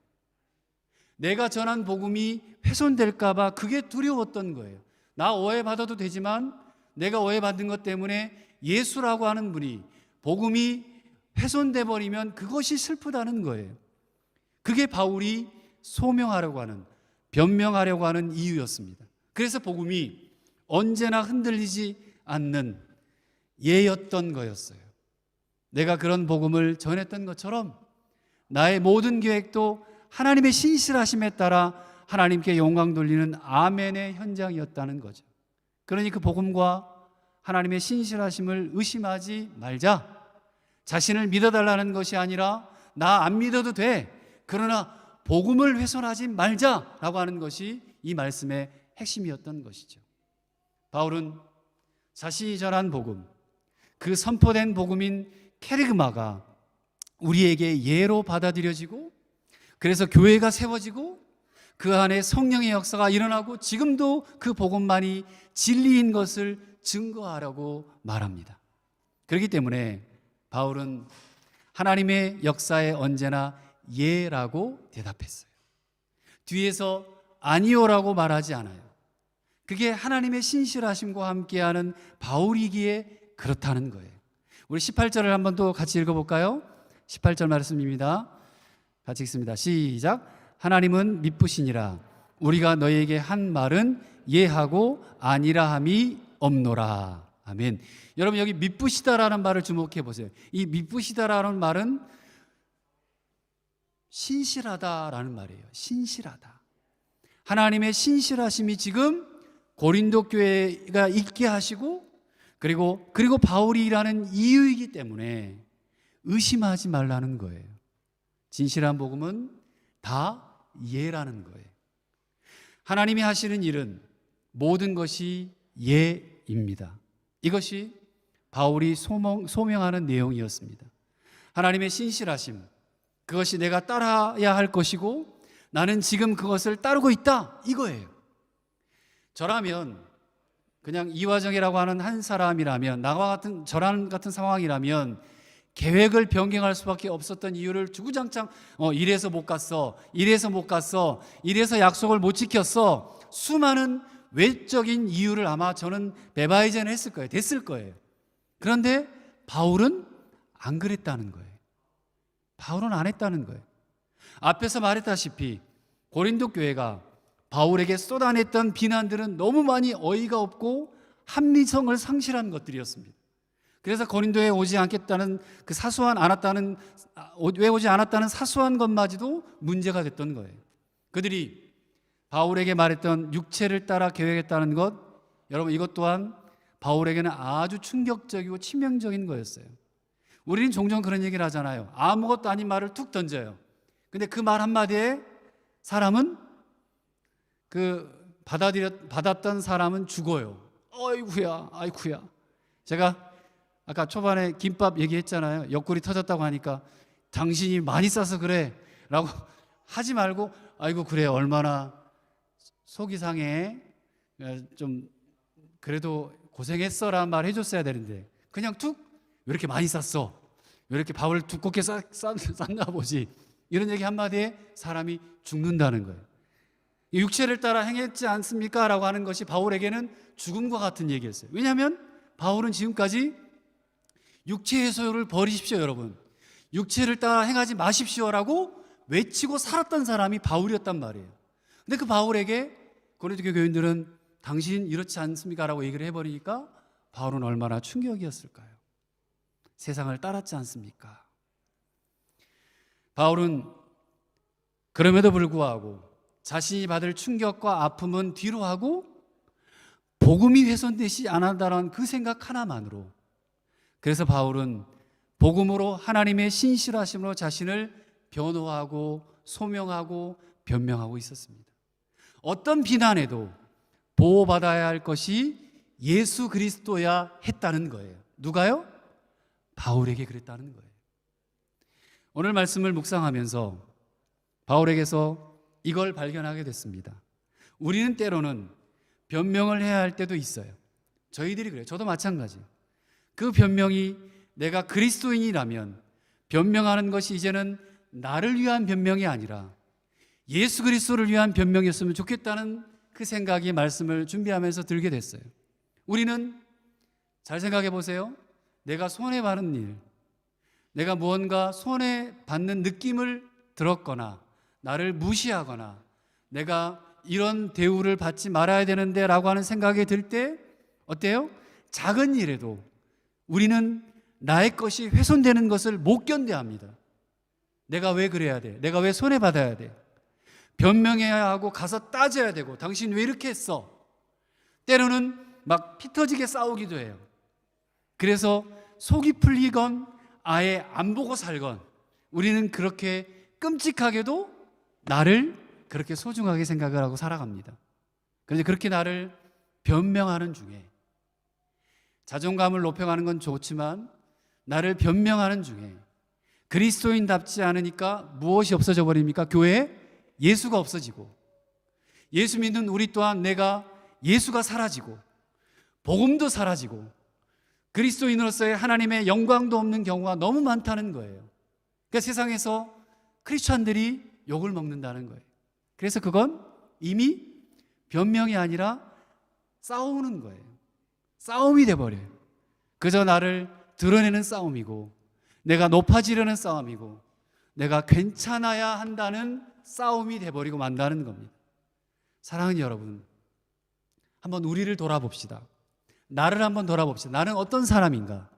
내가 전한 복음이 훼손될까 봐 그게 두려웠던 거예요. 나 오해받아도 되지만 내가 오해받은 것 때문에 예수라고 하는 분이, 복음이 훼손돼 버리면 그것이 슬프다는 거예요. 그게 바울이 소명하려고 하는, 변명하려고 하는 이유였습니다. 그래서 복음이 언제나 흔들리지 않는 예였던 거였어요. 내가 그런 복음을 전했던 것처럼 나의 모든 계획도 하나님의 신실하심에 따라 하나님께 영광 돌리는 아멘의 현장이었다는 거죠. 그러니 그 복음과 하나님의 신실하심을 의심하지 말자. 자신을 믿어달라는 것이 아니라 나 안 믿어도 돼, 그러나 복음을 훼손하지 말자라고 하는 것이 이 말씀의 핵심이었던 것이죠. 바울은 자신이 전한 복음, 그 선포된 복음인 케르그마가 우리에게 예로 받아들여지고, 그래서 교회가 세워지고 그 안에 성령의 역사가 일어나고 지금도 그 복음만이 진리인 것을 증거하라고 말합니다. 그렇기 때문에 바울은 하나님의 역사에 언제나 예라고 대답했어요. 뒤에서 아니오라고 말하지 않아요. 그게 하나님의 신실하심과 함께하는 바울이기에 그렇다는 거예요. 우리 18절을 한번 또 같이 읽어볼까요? 18절 말씀입니다. 같이 읽습니다. 시작. 하나님은 미쁘시니라. 우리가 너희에게 한 말은 예하고 아니라함이 없노라. 아멘. 여러분, 여기 미쁘시다라는 말을 주목해 보세요. 이 미쁘시다라는 말은 신실하다라는 말이에요. 신실하다. 하나님의 신실하심이 지금 고린도 교회가 있게 하시고, 그리고 바울이 일하는 이유이기 때문에 의심하지 말라는 거예요. 진실한 복음은 다 예라는 거예요. 하나님이 하시는 일은 모든 것이 예입니다. 이것이 바울이 소명하는 내용이었습니다. 하나님의 신실하심, 그것이 내가 따라야 할 것이고 나는 지금 그것을 따르고 있다, 이거예요. 저라면, 그냥 이화정이라고 하는 한 사람이라면, 저랑 같은 상황이라면 계획을 변경할 수밖에 없었던 이유를 주구장창 이래서 못 갔어, 이래서 약속을 못 지켰어, 수많은 외적인 이유를 아마 저는 메바이젠 했을 거예요. 됐을 거예요. 그런데 바울은 안 그랬다는 거예요. 바울은 안 했다는 거예요. 앞에서 말했다시피 고린도 교회가 바울에게 쏟아냈던 비난들은 너무 많이 어이가 없고 합리성을 상실한 것들이었습니다. 그래서 고린도에 오지 않겠다는 왜 오지 않았다는 사소한 것마저도 문제가 됐던 거예요. 그들이 바울에게 말했던 육체를 따라 계획했다는 것, 여러분, 이것 또한 바울에게는 아주 충격적이고 치명적인 거였어요. 우리는 종종 그런 얘기를 하잖아요. 아무것도 아닌 말을 툭 던져요. 근데 그 말 한마디에 사람은, 받았던 사람은 죽어요. 아이쿠야. 제가 아까 초반에 김밥 얘기했잖아요. 옆구리 터졌다고 하니까 당신이 많이 싸서 그래 라고 하지 말고, 아이고 그래, 얼마나 속이 상해, 좀 그래도 고생했어 라는 말 해줬어야 되는데 그냥 툭, 왜 이렇게 많이 쌌어, 왜 이렇게 밥을 두껍게 쌌나 보지, 이런 얘기 한마디에 사람이 죽는다는 거예요. 육체를 따라 행했지 않습니까? 라고 하는 것이 바울에게는 죽음과 같은 얘기였어요. 왜냐하면 바울은 지금까지 육체의 소유를 버리십시오, 여러분, 육체를 따라 행하지 마십시오라고 외치고 살았던 사람이 바울이었단 말이에요. 근데 그 바울에게 고린도 교인들은 당신 이렇지 않습니까? 라고 얘기를 해버리니까 바울은 얼마나 충격이었을까요? 세상을 따랐지 않습니까? 바울은 그럼에도 불구하고 자신이 받을 충격과 아픔은 뒤로 하고 복음이 훼손되지 않았다는 그 생각 하나만으로, 그래서 바울은 복음으로 하나님의 신실하심으로 자신을 변호하고 소명하고 변명하고 있었습니다. 어떤 비난에도 보호받아야 할 것이 예수 그리스도야 했다는 거예요. 누가요? 바울에게 그랬다는 거예요. 오늘 말씀을 묵상하면서 바울에게서 이걸 발견하게 됐습니다. 우리는 때로는 변명을 해야 할 때도 있어요. 저희들이 그래요. 저도 마찬가지예요. 그 변명이 내가 그리스도인이라면 변명하는 것이 이제는 나를 위한 변명이 아니라 예수 그리스도를 위한 변명이었으면 좋겠다는 그 생각이 말씀을 준비하면서 들게 됐어요. 우리는 잘 생각해 보세요. 내가 손해받은 일, 내가 무언가 손해받는 느낌을 들었거나 나를 무시하거나 내가 이런 대우를 받지 말아야 되는데 라고 하는 생각이 들 때 어때요? 작은 일에도 우리는 나의 것이 훼손되는 것을 못 견뎌합니다. 내가 왜 그래야 돼? 내가 왜 손해받아야 돼? 변명해야 하고 가서 따져야 되고 당신 왜 이렇게 했어? 때로는 막 피 터지게 싸우기도 해요. 그래서 속이 풀리건 아예 안 보고 살건 우리는 그렇게 끔찍하게도 나를 그렇게 소중하게 생각을 하고 살아갑니다. 그런데 그렇게 나를 변명하는 중에 자존감을 높여가는 건 좋지만 나를 변명하는 중에 그리스도인답지 않으니까 무엇이 없어져 버립니까? 교회에 예수가 없어지고 예수 믿는 우리 또한 내가 예수가 사라지고 복음도 사라지고 그리스도인으로서의 하나님의 영광도 없는 경우가 너무 많다는 거예요. 그러니까 세상에서 크리스찬들이 욕을 먹는다는 거예요. 그래서 그건 이미 변명이 아니라 싸우는 거예요. 싸움이 돼버려요. 그저 나를 드러내는 싸움이고 내가 높아지려는 싸움이고 내가 괜찮아야 한다는 싸움이 돼버리고 만다는 겁니다. 사랑하는 여러분, 한번 우리를 돌아봅시다. 나를 한번 돌아봅시다. 나는 어떤 사람인가?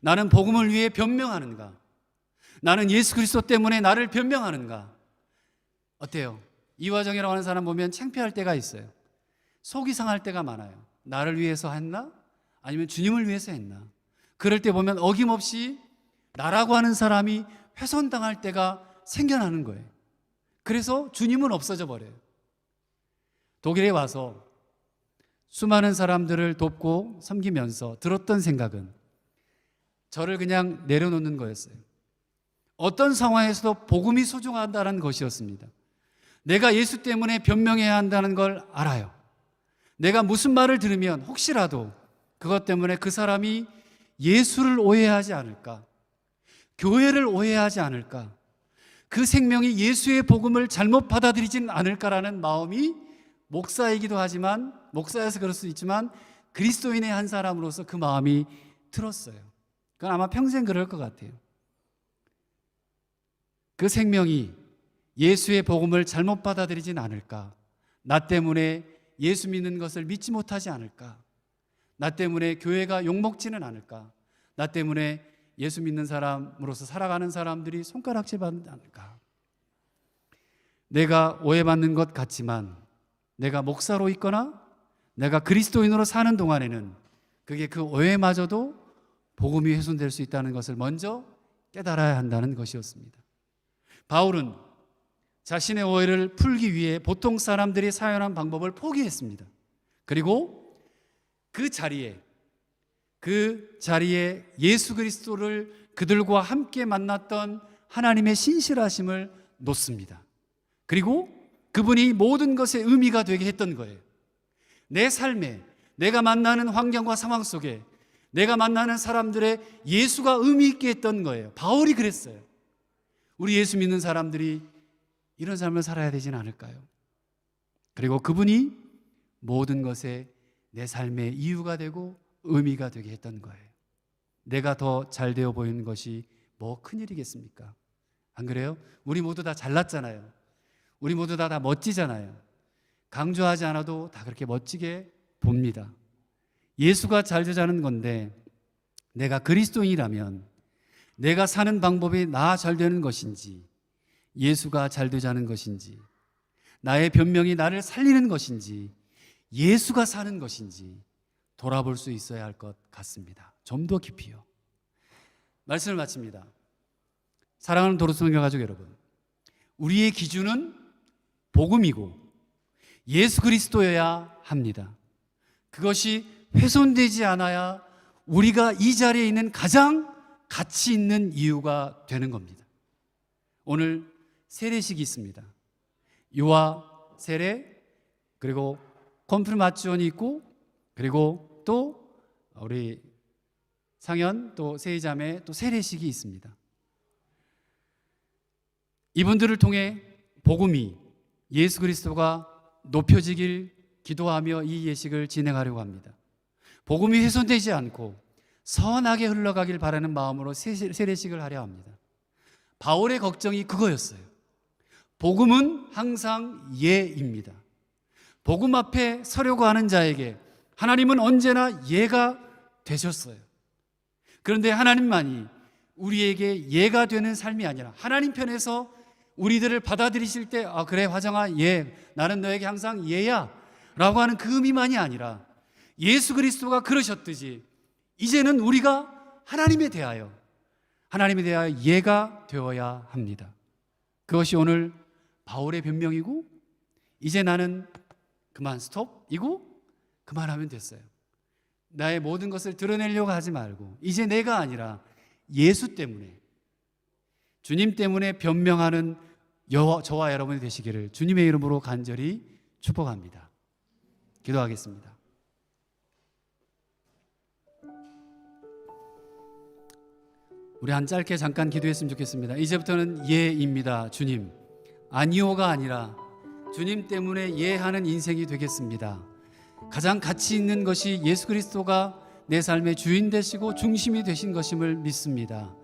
나는 복음을 위해 변명하는가? 나는 예수 그리스도 때문에 나를 변명하는가? 어때요? 이화정이라고 하는 사람 보면 창피할 때가 있어요. 속이 상할 때가 많아요. 나를 위해서 했나? 아니면 주님을 위해서 했나? 그럴 때 보면 어김없이 나라고 하는 사람이 훼손당할 때가 생겨나는 거예요. 그래서 주님은 없어져 버려요. 독일에 와서 수많은 사람들을 돕고 섬기면서 들었던 생각은 저를 그냥 내려놓는 거였어요. 어떤 상황에서도 복음이 소중하다는 것이었습니다. 내가 예수 때문에 변명해야 한다는 걸 알아요. 내가 무슨 말을 들으면 혹시라도 그것 때문에 그 사람이 예수를 오해하지 않을까, 교회를 오해하지 않을까, 그 생명이 예수의 복음을 잘못 받아들이진 않을까라는 마음이 목사이기도 하지만, 목사여서 그럴 수 있지만 그리스도인의 한 사람으로서 그 마음이 들었어요. 그건 아마 평생 그럴 것 같아요. 그 생명이 예수의 복음을 잘못 받아들이진 않을까, 나 때문에 예수 믿는 것을 믿지 못하지 않을까, 나 때문에 교회가 욕먹지는 않을까, 나 때문에 예수 믿는 사람으로서 살아가는 사람들이 손가락질 받지 않을까. 내가 오해받는 것 같지만 내가 목사로 있거나 내가 그리스도인으로 사는 동안에는 그게 그 오해마저도 복음이 훼손될 수 있다는 것을 먼저 깨달아야 한다는 것이었습니다. 바울은 자신의 오해를 풀기 위해 보통 사람들이 사용한 방법을 포기했습니다. 그리고 그 자리에 예수 그리스도를 그들과 함께 만났던 하나님의 신실하심을 놓습니다. 그리고 그분이 모든 것의 의미가 되게 했던 거예요. 내 삶에, 내가 만나는 환경과 상황 속에 내가 만나는 사람들의 예수가 의미 있게 했던 거예요. 바울이 그랬어요. 우리 예수 믿는 사람들이 이런 삶을 살아야 되진 않을까요? 그리고 그분이 모든 것에 내 삶의 이유가 되고 의미가 되게 했던 거예요. 내가 더 잘 되어 보이는 것이 뭐 큰일이겠습니까? 안 그래요? 우리 모두 다 잘났잖아요. 우리 모두 다 멋지잖아요. 강조하지 않아도 다 그렇게 멋지게 봅니다. 예수가 잘 되자는 건데 내가 그리스도인이라면 내가 사는 방법이 나 잘 되는 것인지, 예수가 잘 되자는 것인지, 나의 변명이 나를 살리는 것인지, 예수가 사는 것인지 돌아볼 수 있어야 할 것 같습니다. 좀 더 깊이요. 말씀을 마칩니다. 사랑하는 도로성교 가족 여러분, 우리의 기준은 복음이고 예수 그리스도여야 합니다. 그것이 훼손되지 않아야 우리가 이 자리에 있는 가장 가치 있는 이유가 되는 겁니다. 오늘 세례식이 있습니다. 유아 세례, 그리고 콘프르마치온이 있고, 그리고 또 우리 상현 또 세이자매 또 세례식이 있습니다. 이분들을 통해 복음이, 예수 그리스도가 높여지길 기도하며 이 예식을 진행하려고 합니다. 복음이 훼손되지 않고 선하게 흘러가길 바라는 마음으로 세례식을 하려 합니다. 바울의 걱정이 그거였어요. 복음은 항상 예입니다. 복음 앞에 서려고 하는 자에게 하나님은 언제나 예가 되셨어요. 그런데 하나님만이 우리에게 예가 되는 삶이 아니라 하나님 편에서 우리들을 받아들이실 때 그래 화정아 예, 나는 너에게 항상 예야 라고 하는 그 의미만이 아니라 예수 그리스도가 그러셨듯이 이제는 우리가 하나님에 대하여 예가 되어야 합니다. 그것이 오늘 바울의 변명이고, 이제 나는 그만 스톱이고 그만하면 됐어요. 나의 모든 것을 드러내려고 하지 말고 이제 내가 아니라 예수 때문에, 주님 때문에 변명하는 저와 여러분이 되시기를 주님의 이름으로 간절히 축복합니다. 기도하겠습니다. 우리 한 짧게 잠깐 기도했으면 좋겠습니다. 이제부터는 예입니다. 주님, 아니오가 아니라 주님 때문에 예하는 인생이 되겠습니다. 가장 가치 있는 것이 예수 그리스도가 내 삶의 주인 되시고 중심이 되신 것임을 믿습니다.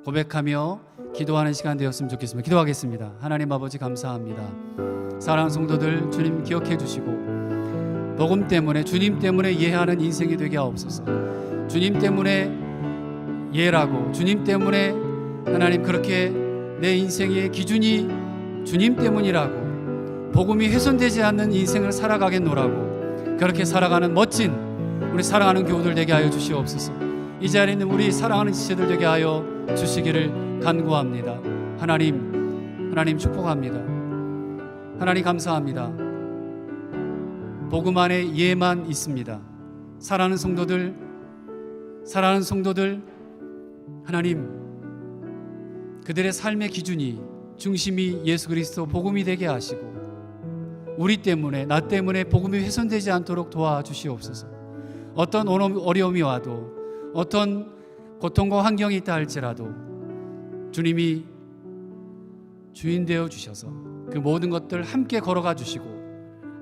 고백하며 기도하는 시간 되었으면 좋겠습니다. 기도하겠습니다. 하나님 아버지 감사합니다. 사랑하는 성도들, 주님 기억해 주시고 복음 때문에, 주님 때문에 예하는 인생이 되게 하옵소서. 주님 때문에 예라고, 주님 때문에 하나님 그렇게 내 인생의 기준이 주님 때문이라고, 복음이 훼손되지 않는 인생을 살아가겠노라고 그렇게 살아가는 멋진 우리 사랑하는 교우들 되게 하여 주시옵소서. 이 자리에 있는 우리 사랑하는 지체들 되게 하여 주시기를 간구합니다. 하나님 축복합니다. 하나님 감사합니다. 복음 안에 예만 있습니다. 사랑하는 성도들, 하나님 그들의 삶의 기준이, 중심이 예수 그리스도 복음이 되게 하시고 우리 때문에, 나 때문에 복음이 훼손되지 않도록 도와주시옵소서. 어떤 어려움이 와도, 어떤 고통과 환경이 있다 할지라도 주님이 주인 되어 주셔서 그 모든 것들 함께 걸어가 주시고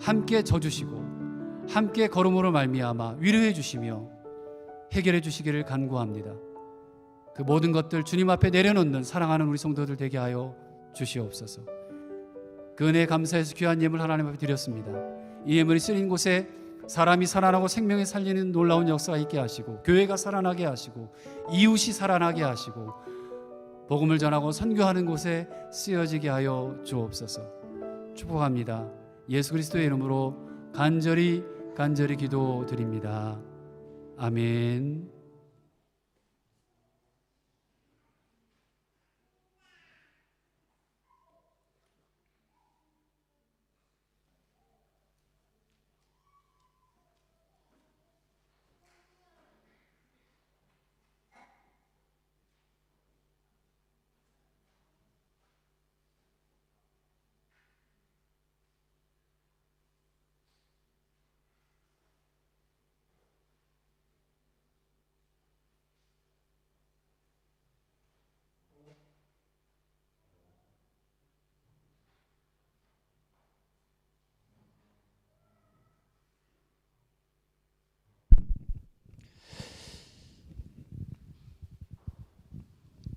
함께 져주시고 함께 걸음으로 말미암아 위로해 주시며 해결해 주시기를 간구합니다. 그 모든 것들 주님 앞에 내려놓는 사랑하는 우리 성도들 되게 하여 주시옵소서. 그 은혜에 감사해서 귀한 예물 하나님 앞에 드렸습니다. 이 예물이 쓰인 곳에 사람이 살아나고 생명이 살리는 놀라운 역사가 있게 하시고, 교회가 살아나게 하시고, 이웃이 살아나게 하시고, 복음을 전하고 선교하는 곳에 쓰여지게 하여 주옵소서. 축복합니다. 예수 그리스도의 이름으로 간절히 기도드립니다. 아멘.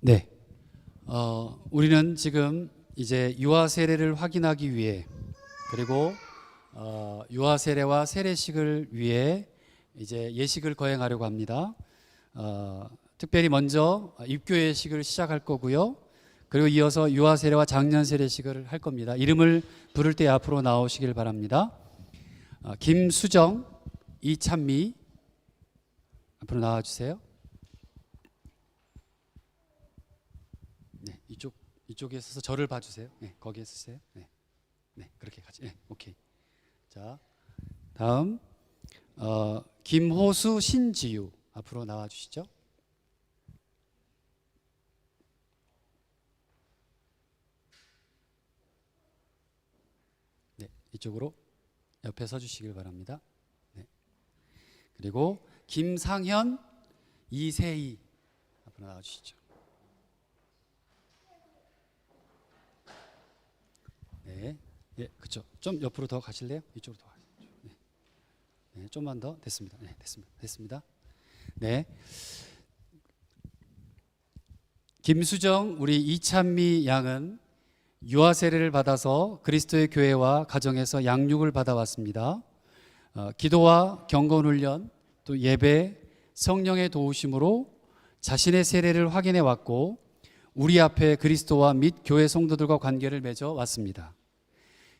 네, 우리는 지금 이제 유아 세례를 확인하기 위해, 그리고 유아 세례와 세례식을 위해 이제 예식을 거행하려고 합니다. 특별히 먼저 입교 예식을 시작할 거고요. 그리고 이어서 유아 세례와 장년 세례식을 할 겁니다. 이름을 부를 때 앞으로 나오시길 바랍니다. 김수정, 이찬미 앞으로 나와 주세요. 네, 이쪽에 서서 저를 봐주세요. 네, 거기에 서세요. 네, 네, 그렇게 같이. 네, 오케이. 자, 다음 김호수, 신지유 앞으로 나와 주시죠. 네, 이쪽으로 옆에 서주시길 바랍니다. 네. 그리고 김상현, 이세희 앞으로 나와 주시죠. 네, 예, 그렇죠. 좀 옆으로 더 가실래요? 이쪽으로 더 가시죠. 네. 네, 좀만 더 됐습니다. 네, 됐습니다. 네, 김수정, 우리 이찬미 양은 유아 세례를 받아서 그리스도의 교회와 가정에서 양육을 받아왔습니다. 기도와 경건 훈련, 또 예배, 성령의 도우심으로 자신의 세례를 확인해 왔고 우리 앞에 그리스도와 및 교회 성도들과 관계를 맺어 왔습니다.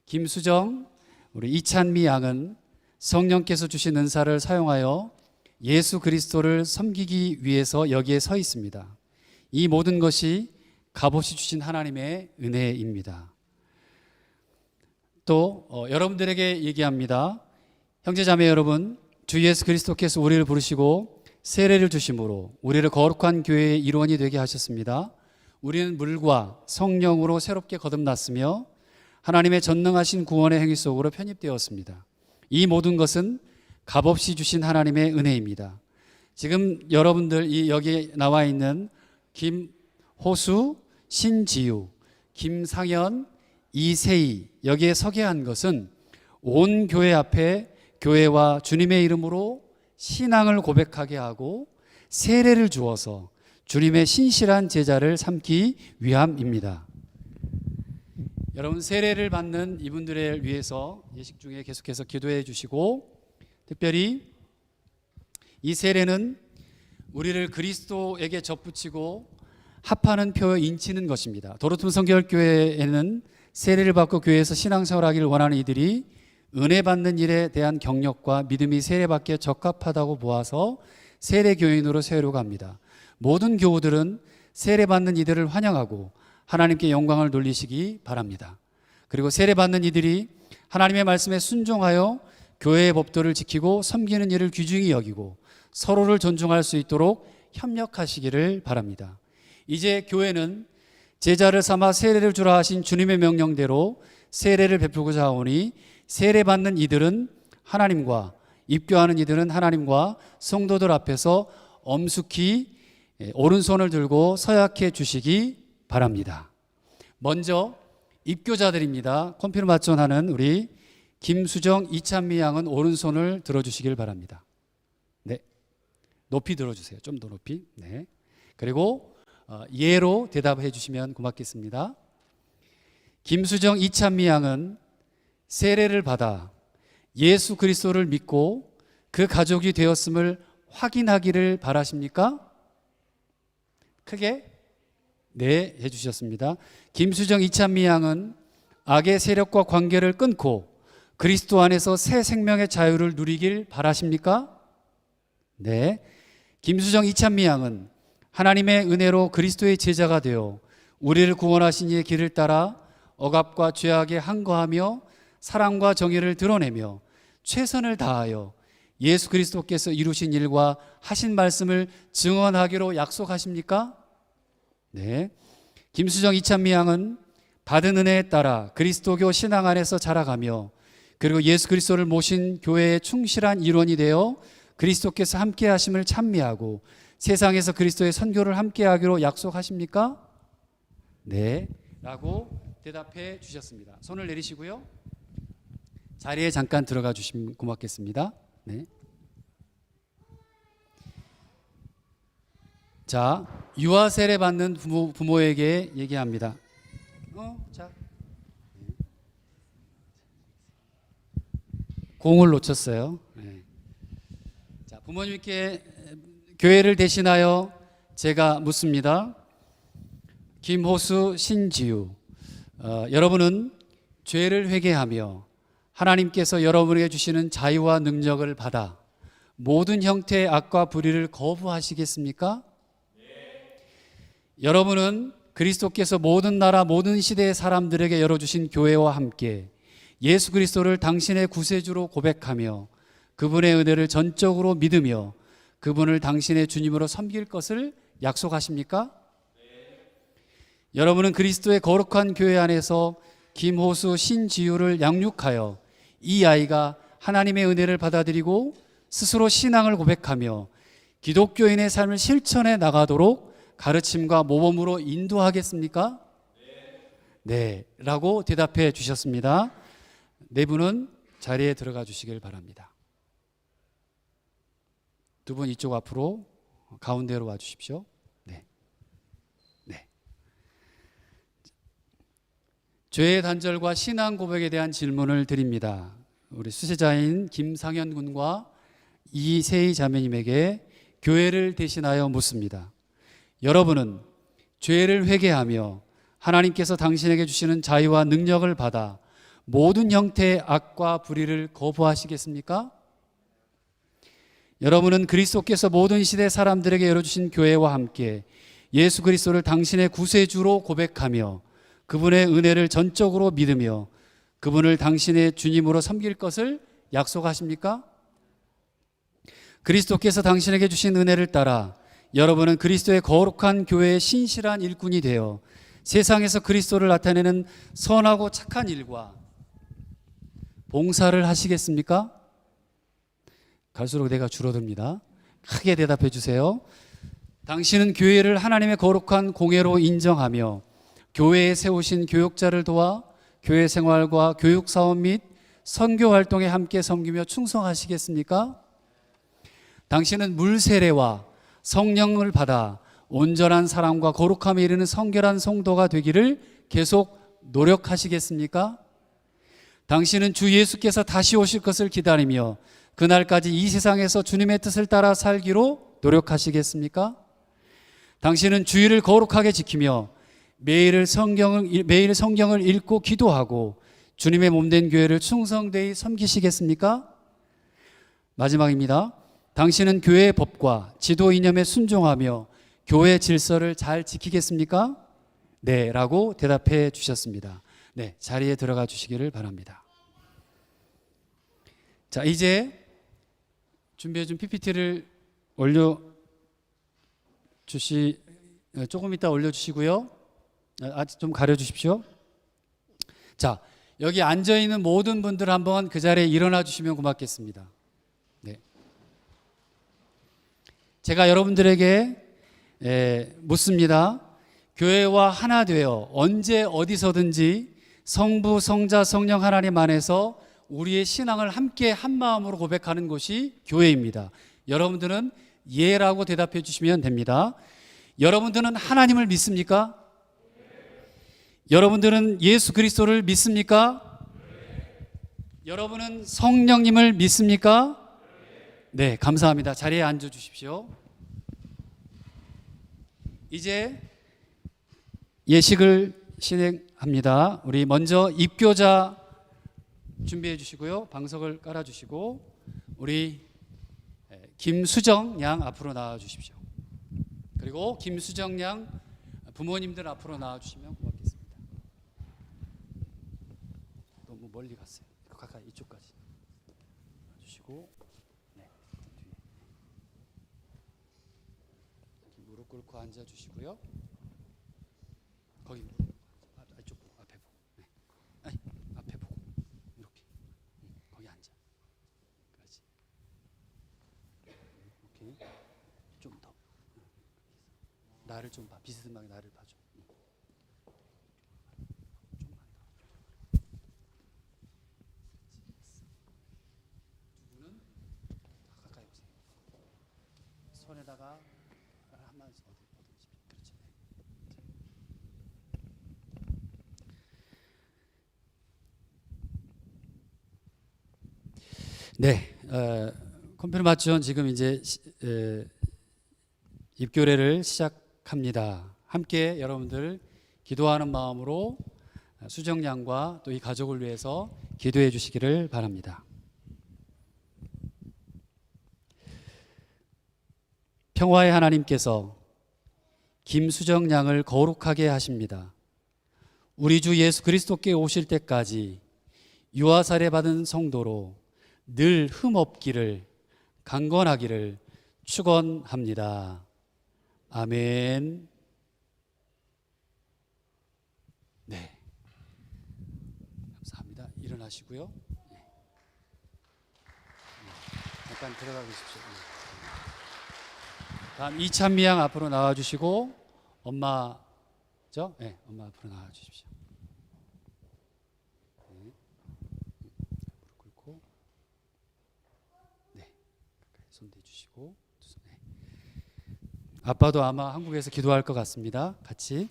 김수정, 우리 이찬미 양은 성령께서 주신 은사를 사용하여 예수 그리스도를 섬기기 위해서 여기에 서 있습니다. 이 모든 것이 값없이 주신 하나님의 은혜입니다. 또 여러분들에게 얘기합니다. 형제자매 여러분, 주 예수 그리스도께서 우리를 부르시고 세례를 주심으로 우리를 거룩한 교회의 일원이 되게 하셨습니다. 우리는 물과 성령으로 새롭게 거듭났으며 하나님의 전능하신 구원의 행위 속으로 편입되었습니다. 이 모든 것은 값없이 주신 하나님의 은혜입니다. 지금 여러분들 여기 나와 있는 김호수, 신지유, 김상현, 이세희 여기에 서게 한 것은 온 교회 앞에 교회와 주님의 이름으로 신앙을 고백하게 하고 세례를 주어서 주님의 신실한 제자를 삼기 위함입니다. 여러분, 세례를 받는 이분들을 위해서 예식 중에 계속해서 기도해 주시고, 특별히 이 세례는 우리를 그리스도에게 접붙이고 합하는 표 인치는 것입니다. 도로툼 성결교회에는 세례를 받고 교회에서 신앙생활하기를 원하는 이들이 은혜 받는 일에 대한 경력과 믿음이 세례받기에 적합하다고 보아서 세례교인으로 세우려고 합니다. 모든 교우들은 세례받는 이들을 환영하고 하나님께 영광을 돌리시기 바랍니다. 그리고 세례받는 이들이 하나님의 말씀에 순종하여 교회의 법도를 지키고 섬기는 일을 귀중히 여기고 서로를 존중할 수 있도록 협력하시기를 바랍니다. 이제 교회는 제자를 삼아 세례를 주라 하신 주님의 명령대로 세례를 베풀고자 하오니 세례받는 이들은 하나님과 입교하는 이들은 하나님과 성도들 앞에서 엄숙히 오른손을 들고 서약해 주시기 바랍니다. 먼저 입교자들입니다. 콘피르마촌하는 우리 김수정, 이찬미 양은 오른손을 들어주시길 바랍니다. 네, 높이 들어주세요. 좀 더 높이. 네. 그리고 예로 대답해 주시면 고맙겠습니다. 김수정, 이찬미 양은 세례를 받아 예수 그리스도를 믿고 그 가족이 되었음을 확인하기를 바라십니까? 크게 네 해주셨습니다. 김수정, 이찬미 양은 악의 세력과 관계를 끊고 그리스도 안에서 새 생명의 자유를 누리길 바라십니까? 네. 김수정, 이찬미 양은 하나님의 은혜로 그리스도의 제자가 되어 우리를 구원하신 이의 길을 따라 억압과 죄악에 항거하며 사랑과 정의를 드러내며 최선을 다하여 예수 그리스도께서 이루신 일과 하신 말씀을 증언하기로 약속하십니까? 네. 김수정, 이찬미 양은 받은 은혜에 따라 그리스도교 신앙 안에서 자라가며 그리고 예수 그리스도를 모신 교회의 충실한 일원이 되어 그리스도께서 함께 하심을 찬미하고 세상에서 그리스도의 선교를 함께 하기로 약속하십니까? 네. 라고 대답해 주셨습니다. 손을 내리시고요. 자리에 잠깐 들어가 주시면 고맙겠습니다. 네. 자, 유아 세례 받는 부모에게 얘기합니다. 자. 공을 놓쳤어요. 네. 자, 부모님께 교회를 대신하여 제가 묻습니다. 김호수, 신지유, 여러분은 죄를 회개하며 하나님께서 여러분에게 주시는 자유와 능력을 받아 모든 형태의 악과 불의를 거부하시겠습니까? 여러분은 그리스도께서 모든 나라 모든 시대의 사람들에게 열어주신 교회와 함께 예수 그리스도를 당신의 구세주로 고백하며 그분의 은혜를 전적으로 믿으며 그분을 당신의 주님으로 섬길 것을 약속하십니까? 여러분은 그리스도의 거룩한 교회 안에서 김호수, 신지유를 양육하여 이 아이가 하나님의 은혜를 받아들이고 스스로 신앙을 고백하며 기독교인의 삶을 실천해 나가도록 가르침과 모범으로 인도하겠습니까? 네, 라고 대답해 주셨습니다. 네 분은 자리에 들어가 주시길 바랍니다. 두 분 이쪽 앞으로 가운데로 와 주십시오. 네. 네. 죄의 단절과 신앙 고백에 대한 질문을 드립니다. 우리 수세자인 김상현 군과 이세희 자매님에게 교회를 대신하여 묻습니다. 여러분은 죄를 회개하며 하나님께서 당신에게 주시는 자유와 능력을 받아 모든 형태의 악과 불의를 거부하시겠습니까? 여러분은 그리스도께서 모든 시대 사람들에게 열어주신 교회와 함께 예수 그리스도를 당신의 구세주로 고백하며 그분의 은혜를 전적으로 믿으며 그분을 당신의 주님으로 섬길 것을 약속하십니까? 그리스도께서 당신에게 주신 은혜를 따라 여러분은 그리스도의 거룩한 교회의 신실한 일꾼이 되어 세상에서 그리스도를 나타내는 선하고 착한 일과 봉사를 하시겠습니까? 갈수록 내가 줄어듭니다. 크게 대답해 주세요. 당신은 교회를 하나님의 거룩한 공회로 인정하며 교회에 세우신 교육자를 도와 교회 생활과 교육 사업 및 선교 활동에 함께 섬기며 충성하시겠습니까? 당신은 물 세례와 성령을 받아 온전한 사랑과 거룩함에 이르는 성결한 성도가 되기를 계속 노력하시겠습니까? 당신은 주 예수께서 다시 오실 것을 기다리며 그날까지 이 세상에서 주님의 뜻을 따라 살기로 노력하시겠습니까? 당신은 주일을 거룩하게 지키며 매일 성경을 읽고 기도하고 주님의 몸된 교회를 충성되이 섬기시겠습니까? 마지막입니다. 당신은 교회의 법과 지도 이념에 순종하며 교회 질서를 잘 지키겠습니까? 네, 라고 대답해 주셨습니다. 네, 자리에 들어가 주시기를 바랍니다. 자, 이제 준비해 준 PPT를 조금 이따 올려주시고요. 아직 좀 가려주십시오. 자, 여기 앉아있는 모든 분들 한번 그 자리에 일어나 주시면 고맙겠습니다. 네. 제가 여러분들에게 묻습니다. 교회와 하나 되어 언제 어디서든지 성부, 성자, 성령 하나님 안에서 우리의 신앙을 함께 한 마음으로 고백하는 곳이 교회입니다. 여러분들은 예라고 대답해 주시면 됩니다. 여러분들은 하나님을 믿습니까? 여러분들은 예수 그리스도를 믿습니까? 여러분은 성령님을 믿습니까? 네, 감사합니다. 자리에 앉아 주십시오. 이제 예식을 진행합니다. 우리 먼저 입교자 준비해 주시고요. 방석을 깔아 주시고 우리 김수정 양 앞으로 나와 주십시오. 그리고 김수정 양 부모님들 앞으로 나와 주시면 고맙겠습니다. 너무 멀리 갔어요. 가까이 이쪽까지 주시고 네. 무릎 꿇고 앉아 주시고요. 거기 이쪽 보고 앞에 보고 네. 아니, 앞에 보고 이렇게 거기 앉아. 그렇지. 오케이. 좀 더. 나를 좀 봐. 비스듬하게 나를 봐줘. 좀만 더. 두 분은 가까이 오세요. 손에다가 한번 어든지. 그렇지. 네, 컴퓨터 지원 지금 이제 입교례를 시작합니다. 함께 여러분들 기도하는 마음으로 수정 양과 또 이 가족을 위해서 기도해 주시기를 바랍니다. 평화의 하나님께서 김수정 양을 거룩하게 하십니다. 우리 주 예수 그리스도께 오실 때까지 유아 사례 받은 성도로 늘 흠없기를 강건하기를 축원합니다. 아멘. 네, 감사합니다. 일어나시고요. 네. 잠깐 들어가 계십시오. 다음 이찬미양 앞으로 나와주시고 엄마죠? 네, 엄마 앞으로 나와주십시오. 네. 무릎 꿇고 네, 가까이 손 대주시고 네. 아빠도 아마 한국에서 기도할 것 같습니다. 같이.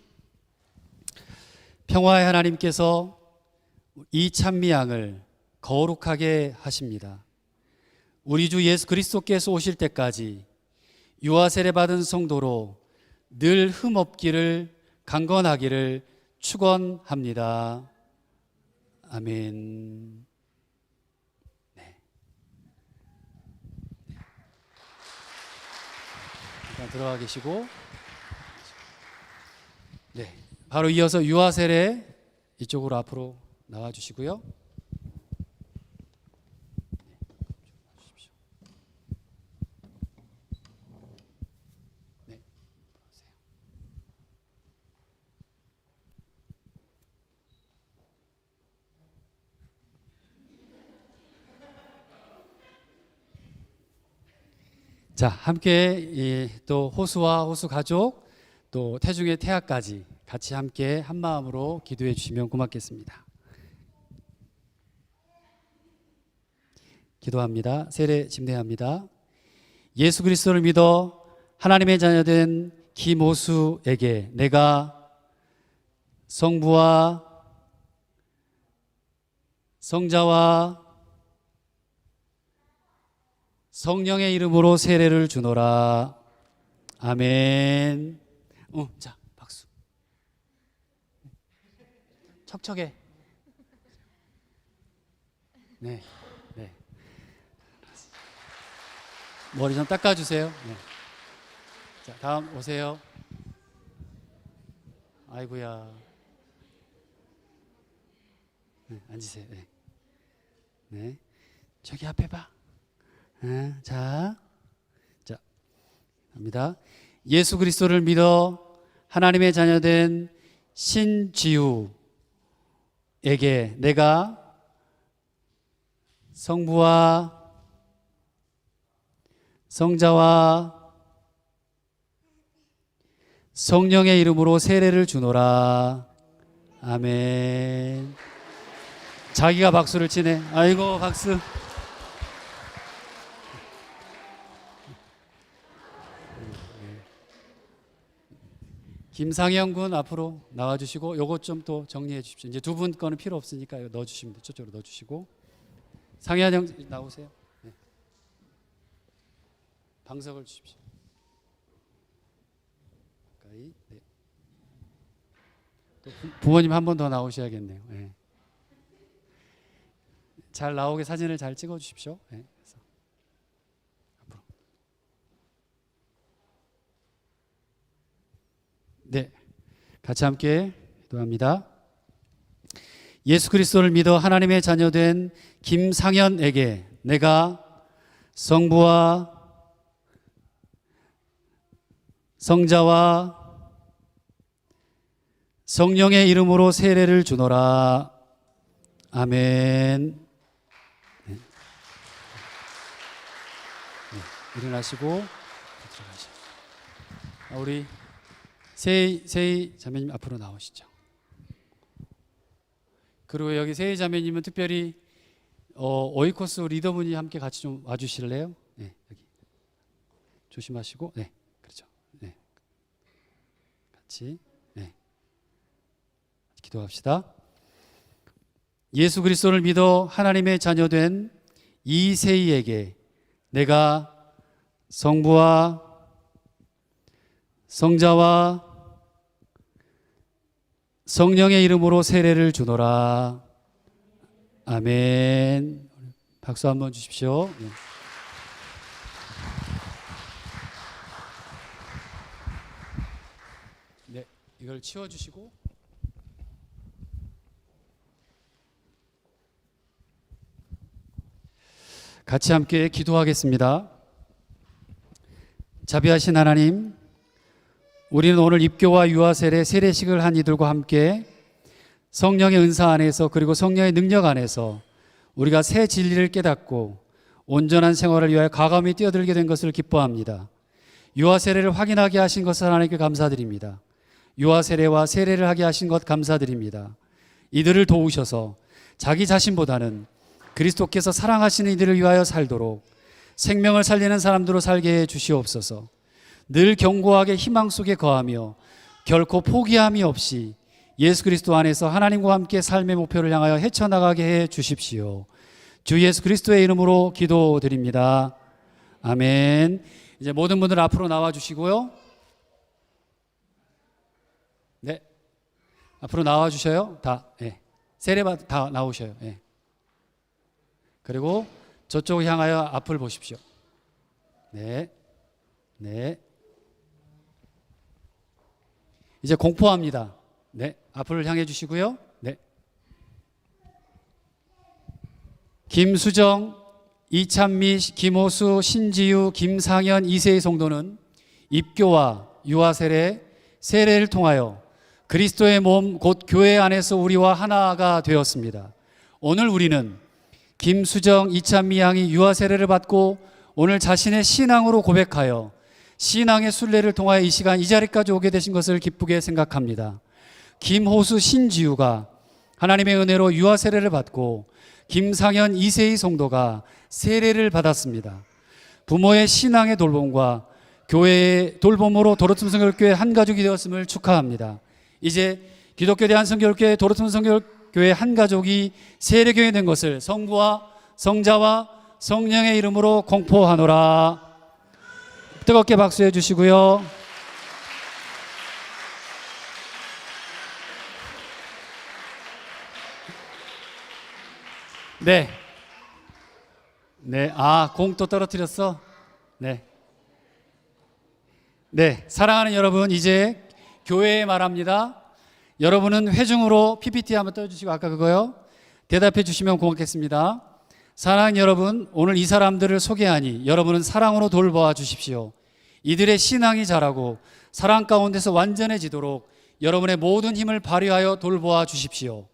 평화의 하나님께서 이찬미 양을 거룩하게 하십니다. 우리 주 예수 그리스도께서 오실 때까지 유아 세례 받은 성도로 늘 흠없기를 강건하기를 축원합니다. 아멘. 네. 잠깐 들어가 계시고 네. 바로 이어서 유아 세례 이쪽으로 앞으로 나와 주시고요. 네. 자, 함께 또 호수와 호수 가족 또 태중의 태아까지 같이 함께 한 마음으로 기도해 주시면 고맙겠습니다. 기도합니다. 세례 집례합니다. 예수 그리스도를 믿어 하나님의 자녀된 김호수에게 내가 성부와 성자와 성령의 이름으로 세례를 주노라. 아멘. 자, 박수. 척척해. 네, 네. 머리 좀 닦아주세요. 네. 자, 다음 오세요. 아이고야. 네, 앉으세요. 네. 네. 저기 앞에 봐. 네, 자, 갑니다. 예수 그리스도를 믿어 하나님의 자녀된 신지우에게 내가 성부와 성자와 성령의 이름으로 세례를 주노라. 아멘. 자기가 박수를 치네. 아이고 박수. 김상영 군 앞으로 나와주시고 요것 좀 또 정리해 주십시오. 이제 두 분 거는 필요 없으니까 이거 넣어주시면 돼요. 저쪽으로 넣어주시고 상현 형 나오세요. 네. 방석을 주십시오. 가까이. 네. 또 부모님 한 번 더 나오셔야겠네요. 네. 잘 나오게 사진을 잘 찍어 주십시오. 네. 그래서 앞으로. 네, 같이 함께 기도합니다. 예수 그리스도를 믿어 하나님의 자녀된 김상현에게 내가 성부와 성자와 성령의 이름으로 세례를 주노라. 아멘. 네. 네, 일어나시고 들어가시죠. 우리 세희 자매님 앞으로 나오시죠. 그리고 여기 세희 자매님은 특별히 오이코스 리더분이 함께 같이 좀 와주실래요? 네, 여기 조심하시고, 네, 그렇죠. 네, 같이, 네, 기도합시다. 예수 그리스도를 믿어 하나님의 자녀된 이세희에게 내가 성부와 성자와 성령의 이름으로 세례를 주노라. 아멘. 박수 한번 주십시오. 네. 네, 이걸 치워주시고 같이 함께 기도하겠습니다. 자비하신 하나님, 우리는 오늘 입교와 유아세례 세례식을 한 이들과 함께 성령의 은사 안에서 그리고 성령의 능력 안에서 우리가 새 진리를 깨닫고 온전한 생활을 위하여 과감히 뛰어들게 된 것을 기뻐합니다. 유아세례를 확인하게 하신 것을 하나님께 감사드립니다. 유아세례와 세례를 하게 하신 것 감사드립니다. 이들을 도우셔서 자기 자신보다는 그리스도께서 사랑하시는 이들을 위하여 살도록 생명을 살리는 사람들로 살게 해 주시옵소서. 늘 견고하게 희망 속에 거하며 결코 포기함이 없이 예수 그리스도 안에서 하나님과 함께 삶의 목표를 향하여 헤쳐나가게 해 주십시오. 주 예수 그리스도의 이름으로 기도드립니다. 아멘. 이제 모든 분들 앞으로 나와 주시고요. 네, 앞으로 나와 주셔요. 다, 네. 세례받 다 나오셔요. 네. 그리고 저쪽을 향하여 앞을 보십시오. 네, 네. 이제 공포합니다. 네, 앞을 향해 주시고요. 네. 김수정, 이찬미, 김호수, 신지유, 김상현, 이세희 성도는 입교와 유아세례, 세례를 통하여 그리스도의 몸 곧 교회 안에서 우리와 하나가 되었습니다. 오늘 우리는 김수정, 이찬미 양이 유아세례를 받고 오늘 자신의 신앙으로 고백하여 신앙의 순례를 통하여 이 시간 이 자리까지 오게 되신 것을 기쁘게 생각합니다. 김호수, 신지유가 하나님의 은혜로 유아세례를 받고 김상현, 이세희 성도가 세례를 받았습니다. 부모의 신앙의 돌봄과 교회의 돌봄으로 도로틈 성결교회 한 가족이 되었음을 축하합니다. 이제 기독교 대한성결교회 도로틈 성결교회 한 가족이 세례교회 된 것을 성부와 성자와 성령의 이름으로 공포하노라. 뜨겁게 박수해 주시고요. 네. 네. 아, 공 또 떨어뜨렸어? 네. 네. 사랑하는 여러분, 이제 교회에 말합니다. 여러분은 회중으로 PPT 한번 떠주시고 아까 그거요. 대답해 주시면 고맙겠습니다. 사랑하는 여러분, 오늘 이 사람들을 소개하니 여러분은 사랑으로 돌보아 주십시오. 이들의 신앙이 자라고 사랑 가운데서 완전해지도록 여러분의 모든 힘을 발휘하여 돌보아 주십시오.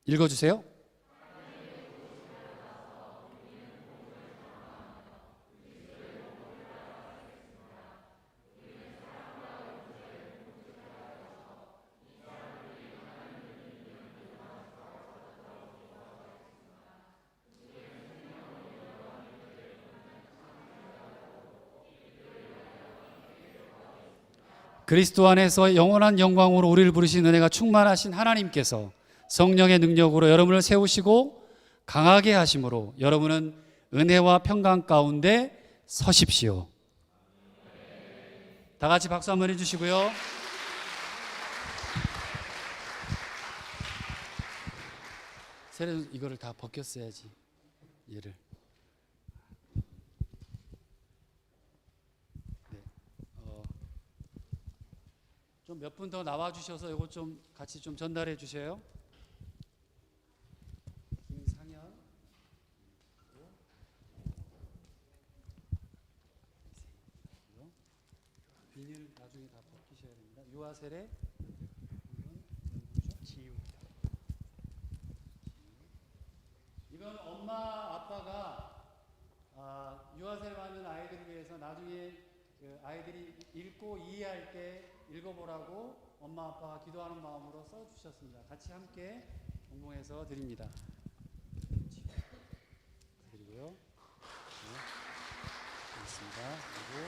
읽어주세요. 그리스도 안에서 영원한 영광으로 우리를 부르신 은혜가 충만하신 하나님께서 성령의 능력으로 여러분을 세우시고 강하게 하심으로 여러분은 은혜와 평강 가운데 서십시오. 다 같이 박수 한번 해주시고요. 세례 이거를 다 벗겼어야지. 얘를. 좀 몇 분 더 나와 주셔서 이거 좀 같이 좀 전달해 주세요. 김상현, 비닐 나중에 다 벗기셔야 됩니다. 유아세례, 지유입니다. 이건 엄마 아빠가 유아세례 받는 아이들을 위해서 나중에 그 아이들이 읽고 이해할 때 읽어보라고 엄마 아빠가 기도하는 마음으로 써주셨습니다. 같이 함께 공봉해서 드립니다. 드리고요. 네, 알겠습니다. 그리고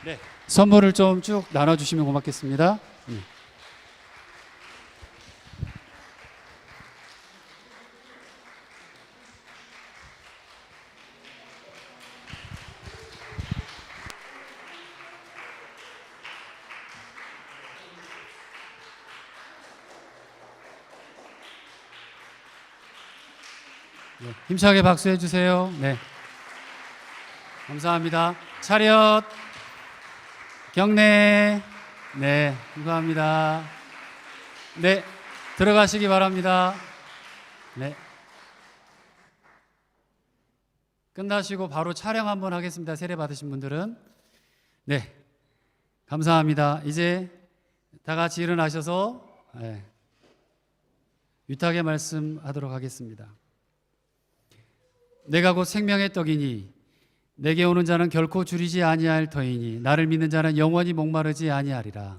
네, 선물을 좀 쭉 나눠주시면 고맙겠습니다. 네, 힘차게 박수해 주세요. 네, 감사합니다. 차렷 경례. 네, 감사합니다. 네, 들어가시기 바랍니다. 네. 끝나시고 바로 촬영 한번 하겠습니다. 세례 받으신 분들은. 네, 감사합니다. 이제 다 같이 일어나셔서 위탁의 말씀하도록 하겠습니다. 내가 곧 생명의 떡이니 내게 오는 자는 결코 줄이지 아니할 터이니 나를 믿는 자는 영원히 목마르지 아니하리라.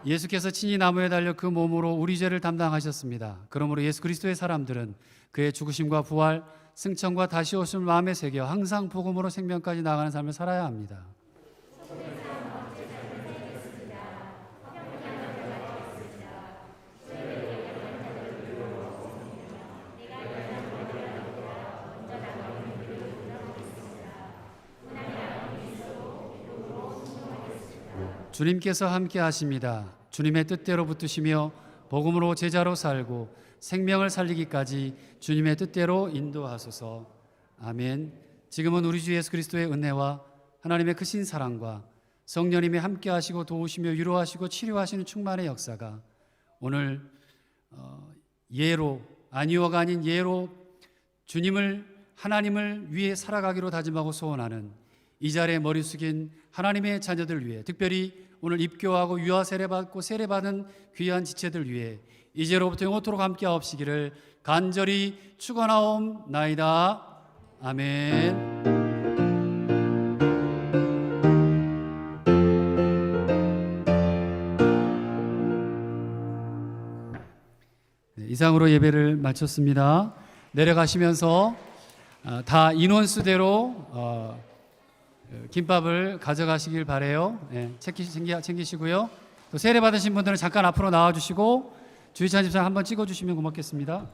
예수께서 친히 나무에 달려 그 몸으로 우리 죄를 담당하셨습니다. 그러므로 예수 그리스도의 사람들은 그의 죽으심과 부활, 승천과 다시 오심을 마음에 새겨 항상 복음으로 생명까지 나아가는 삶을 살아야 합니다. 주님께서 함께 하십니다. 주님의 뜻대로 붙드시며 복음으로 제자로 살고 생명을 살리기까지 주님의 뜻대로 인도하소서. 아멘. 지금은 우리 주 예수 그리스도의 은혜와 하나님의 크신 사랑과 성령님이 함께 하시고 도우시며 위로하시고 치료하시는 충만의 역사가 오늘 예로 아니오가 아닌 예로 주님을 하나님을 위해 살아가기로 다짐하고 소원하는 이 자리에 머리 숙인 하나님의 자녀들 위해, 특별히 오늘 입교하고 유아 세례받고 세례받은 귀한 지체들 위해 이제로부터 영원토록 함께하옵시기를 간절히 축원하옵나이다. 아멘. 네, 이상으로 예배를 마쳤습니다. 내려가시면서 다 인원수대로 김밥을 가져가시길 바래요. 네, 챙기시고요. 또 세례 받으신 분들은 잠깐 앞으로 나와주시고 주의찬 집사 한번 찍어주시면 고맙겠습니다.